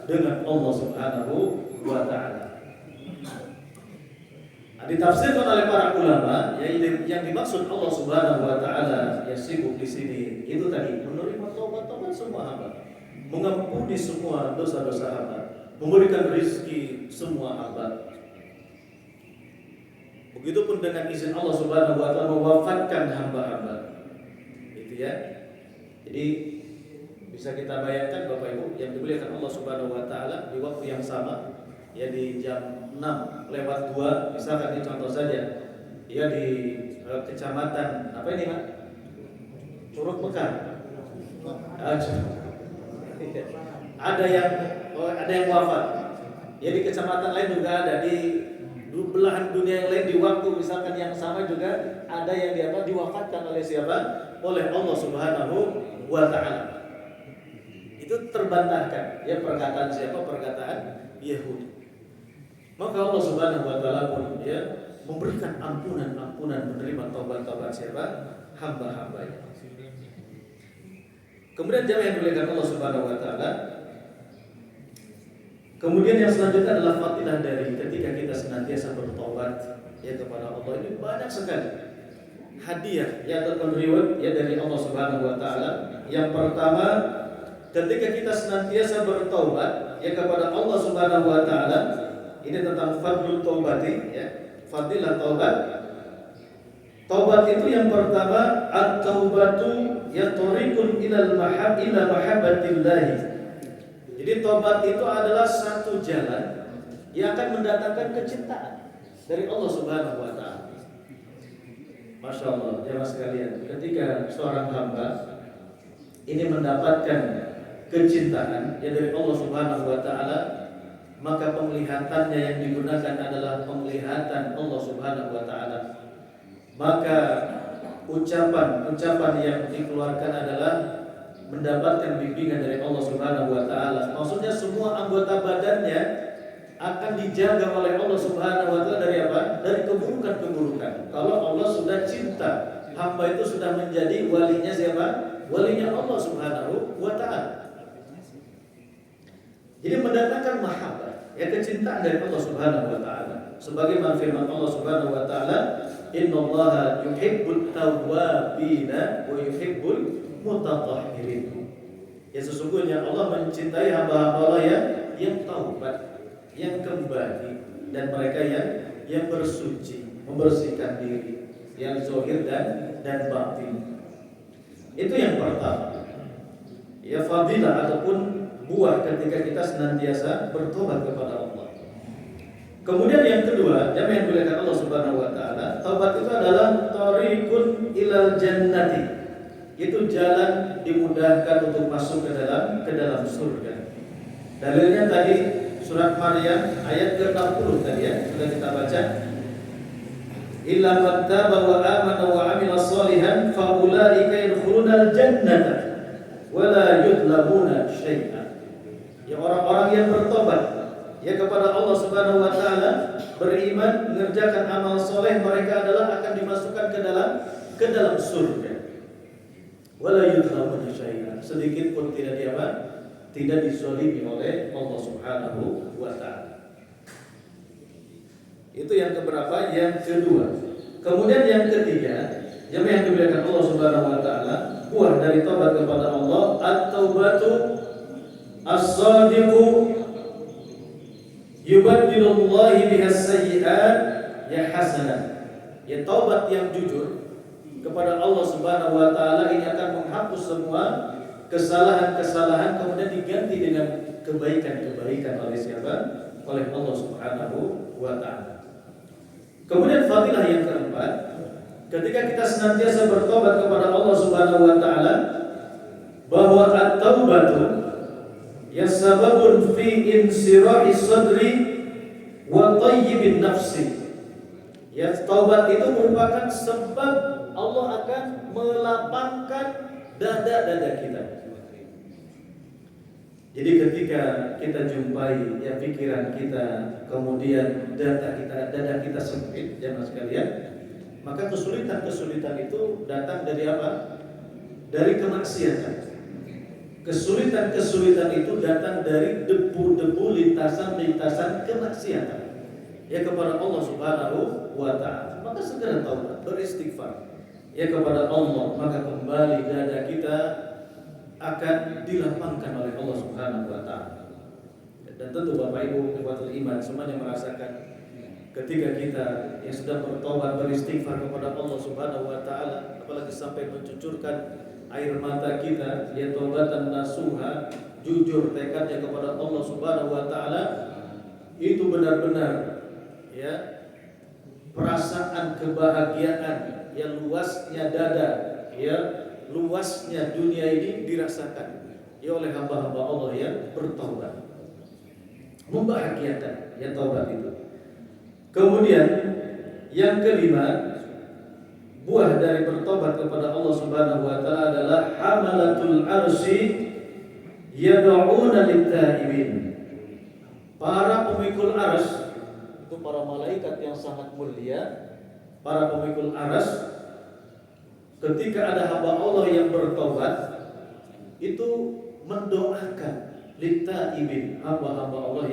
Dengan Allah Subhanahu wa taala. Ditafsirkan oleh para ulama, yang dimaksud Allah Subhanahu wa taala yang sibuk di sini itu tadi menerima taubat semua hamba, mengampuni semua dosa-dosa hamba, memberikan rezeki semua hamba. Begitupun dengan izin Allah Subhanahu wa taala mewafatkan hamba-hamba. Itu ya. Jadi bisa kita bayangkan Bapak Ibu yang dimuliakan Allah Subhanahu wa taala di waktu yang sama, ya di jam 6:02 misalkan ini contoh saja, ya di kecamatan apa ini Pak? Curug Mekar. Ada yang wafat. Ya di kecamatan lain juga ada, di belahan dunia yang lain di waktu misalkan yang sama juga ada yang diwafatkan oleh siapa? Oleh Allah Subhanahu wa taala. Itu terbantahkan ya perkataan siapa? Perkataan Yahudi. Maka Allah Subhanahu wa taala pun ya memberikan ampunan, menerima taubat siapa? Hamba-hambanya. Kemudian jamaah yang dimuliakan Allah Subhanahu wa taala. Kemudian yang selanjutnya adalah fadilah dari ketika kita senantiasa bertobat ya kepada Allah. Ini banyak sekali hadiah yang terperiwet ya dari Allah Subhanahu wa taala. Yang pertama, ketika kita senantiasa bertobat ya kepada Allah Subhanahu wa taala, ini tentang fadlul taubati ya. fadilah taubat. Taubat itu yang pertama, at-taubatu yatariqun ila mahabbatillah. Jadi taubat itu adalah satu jalan yang akan mendatangkan kecintaan dari Allah Subhanahu wa taala. Masya Allah, jemaah sekalian, ketika seorang hamba ini mendapatkan kecintaan yang dari Allah Subhanahu wa taala, maka penglihatannya yang digunakan adalah penglihatan Allah Subhanahu wa taala. Maka ucapan yang dikeluarkan adalah mendapatkan bimbingan dari Allah Subhanahu wa taala. Maksudnya semua anggota badannya akan dijaga oleh Allah Subhanahu wa taala dari apa? Dari keburukan-keburukan. Kalau Allah sudah cinta, hamba itu sudah menjadi walinya siapa? Walinya Allah Subhanahu wa taala. Jadi mendatangkan mahabbah, ya kecintaan dari Allah Subhanahu wa taala. Sebagaimana firman Allah Subhanahu wa taala, "Innallaha yuhibbut tawwabina wa yuhibbul mutatahhirin." Ya sesungguhnya Allah mencintai hamba-hamba Allah yang taubat, yang kembali, dan mereka yang bersuci, membersihkan diri, yang zahir dan batin. Itu yang pertama. Ya fadilah ataupun buah ketika kita senantiasa bertobat kepada Allah. Kemudian yang kedua, yang dimuliakan Allah Subhanahu wa taala, taubat itu adalah thariqun ilal jannati. Itu jalan dimudahkan untuk masuk ke dalam surga. Dalilnya tadi surat Maryam ayat ke-60 tadi ya, sudah kita baca. Illa man taba wa amana wa amila shalihan fa ulaika yadkhulunal jannata wa la yudlamuna syai'a. Ya orang-orang yang bertobat ya kepada Allah Subhanahu wa taala, beriman, mengerjakan amal soleh, mereka adalah akan dimasukkan ke dalam surga. Wala yudlamuna syai'an. Sedikit pun tidak dizalimi oleh Allah Subhanahu wa taala. Itu yang keberapa? Yang kedua. Kemudian yang ketiga, yang dimuliakan Allah Subhanahu wa taala, buah dari taubat kepada Allah, at-taubatu as-sadiqu yubaddilullahi bihas sayyi'at ya hasanah. Ya taubat yang jujur kepada Allah Subhanahu wa taala ini akan menghapus semua kesalahan-kesalahan, kemudian diganti dengan kebaikan-kebaikan oleh siapa? Oleh Allah Subhanahu wa taala. Kemudian fadilah yang keempat, ketika kita senantiasa bertobat kepada Allah Subhanahu wa taala, bahwa at-taubatu yasababun fi insirahi sadri wa tayyibin nafsi. Ya taubat itu merupakan sebab Allah akan melapangkan dada-dada kita. Jadi ketika kita jumpai ya pikiran kita, kemudian dada kita sempit, jemaah sekalian, maka kesulitan-kesulitan itu datang dari apa? Dari kemaksiatan. Kesulitan-kesulitan itu datang dari debu-debu lintasan-lintasan kemaksiatan ya kepada Allah Subhanahu wa taala. Maka segera taubat, beristighfar ya kepada Allah, maka kembali dada kita akan dilapangkan oleh Allah Subhanahu wa taala. Dan tentu Bapak Ibu ikhwatul iman semuanya merasakan ketika kita yang sudah bertobat, beristighfar kepada Allah Subhanahu wa taala, apalagi sampai mencucurkan air mata kita, ya taubatan nasuha, jujur tekadnya kepada Allah Subhanahu wa taala, itu benar-benar ya perasaan kebahagiaan yang luasnya dada, ya luasnya dunia ini dirasakan ya oleh hamba-hamba Allah yang bertaubat. Membahagiakan ya taubat itu. Kemudian yang kelima, buah dari bertobat kepada Allah Subhanahu wa taala adalah hamalatul arsy yad'una lit-taibin. Para pemikul arsy itu para malaikat yang sangat mulia, para pemikul arsy ketika ada hamba Allah yang bertobat itu mendoakan lit-taibin, hamba-hamba Allah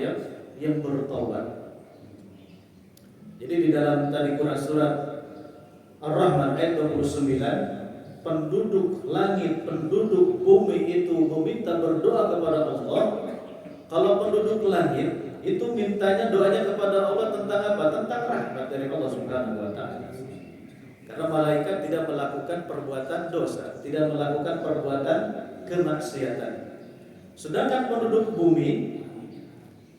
yang bertobat. Jadi di dalam tadi Quran surat Ar-Rahman ayat 29, penduduk langit, penduduk bumi itu meminta berdoa kepada Allah Kalau penduduk langit itu mintanya doanya kepada Allah tentang apa? Tentang rahmat dari Allah Subhanahu wa taala. Karena malaikat tidak melakukan perbuatan dosa, tidak melakukan perbuatan kemaksiatan. Sedangkan penduduk bumi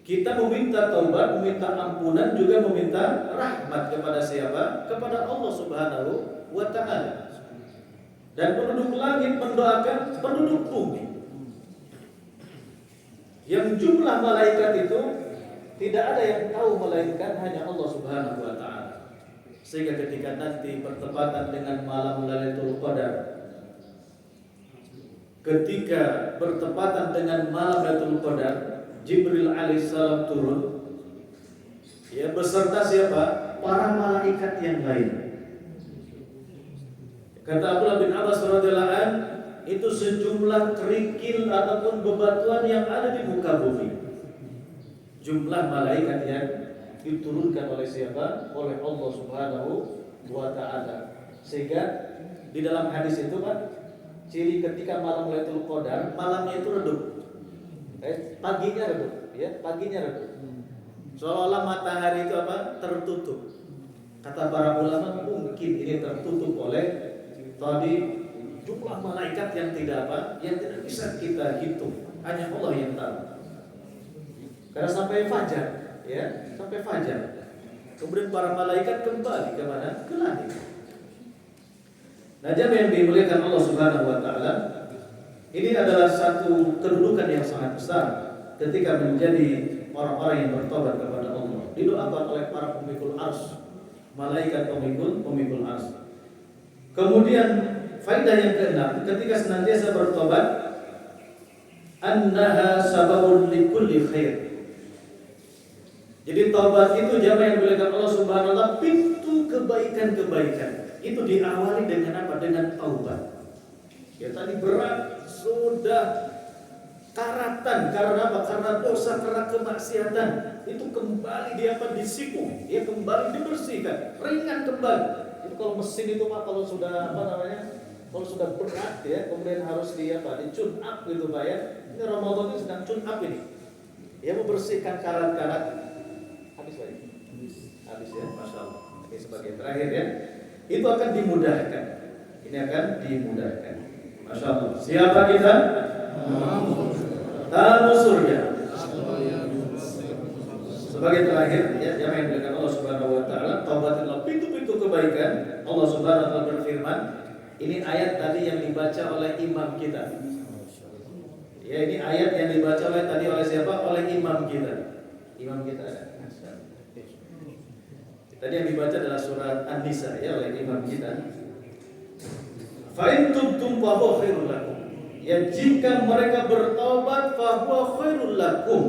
kita meminta taubat, meminta ampunan, juga meminta rahmat kepada siapa? Kepada Allah Subhanahu wa taala. Dan penduduk langit mendoakan penduduk bumi. Yang jumlah malaikat itu tidak ada yang tahu melainkan hanya Allah Subhanahu wa taala. Sehingga ketika nanti bertepatan dengan malam Lailatul Qadar, ketika bertepatan dengan malam Lailatul Qadar, Jibril alaihissalam turun, ya beserta siapa? Para malaikat yang lain. Kata Abdullah bin Abbas radhiyallahu anhu, itu sejumlah kerikil ataupun bebatuan yang ada di muka bumi. Jumlah malaikat yang diturunkan oleh siapa? Oleh Allah Subhanahu wa taala. Sehingga di dalam hadis itu Pak, ciri ketika malam Lailatul Qadar, malamnya itu redup. Paginya redup, ya, paginya redup. Seolah-olah matahari itu apa? Tertutup. Kata para ulama mungkin ini tertutup oleh tadi jumlah malaikat yang tidak apa? Yang tidak bisa kita hitung. Hanya Allah yang tahu. Karena sampai fajar, ya, sampai fajar. Kemudian para malaikat kembali ke mana? Ke langit. Nah, jamaah yang dimuliakan Allah Subhanahu wa taala, ini adalah satu kedudukan yang sangat besar ketika menjadi orang-orang yang bertobat kepada Allah. Didoakan oleh para pemikul arsy, malaikat pemikul arsy. Kemudian faedah yang keenam, ketika senantiasa bertobat, annaha sababun likulli khair. Jadi taubat itu jamaah yang dimuliakan Allah Subhanahu wa taala, pintu kebaikan-kebaikan. Itu diawali dengan apa? Dengan taubat. Ya tadi berat, sudah karatan karena apa? Karena dosa, karena kemaksiatan. Itu kembali dia apa? Disipung, dia kembali dibersihkan, ringan kembali. Itu kalau mesin itu Pak, kalau sudah apa namanya? Kalau sudah berat ya, kemudian harus di apa? Di-tune up gitu Pak ya. Ini Ramadan ini sedang tune up ini. Dia membersihkan karat-karat. Habis Pak. Habis ya, Masya Allah. Ini sebagai terakhir ya. Itu akan dimudahkan. Ini akan dimudahkan. Masya Allah. Siapa kita? Tamu surga. Sebagai terakhir ya, jamaah yang dimuliakan Allah Subhanahu wa taala, taubat adalah pintu-pintu kebaikan. Allah Subhanahu wa taala berfirman, ini ayat tadi yang dibaca oleh imam kita. Ya, ini ayat yang dibaca oleh siapa? Oleh imam kita. Imam kita ada. Tadi yang dibaca adalah surat An-Nisa ya oleh imam kita. Fa in tubtum fa huwa khairul lakum. Ya jika mereka bertaubat fa huwa khairul lakum,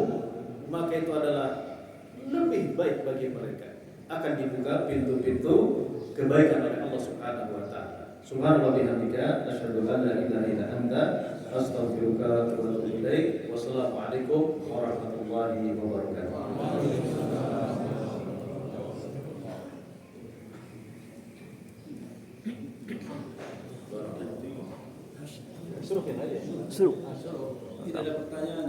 maka itu adalah lebih baik bagi mereka. Akan dibuka pintu-pintu kebaikan oleh Allah Subhanahu wa taala. Subhanallah bihamdika asyhadu an la ilaha illa anta astaghfiruka wa atubu ilaik. Wassalamualaikum warahmatullahi wabarakatuh. Suruhin aja. Tidak ada pertanyaan ya.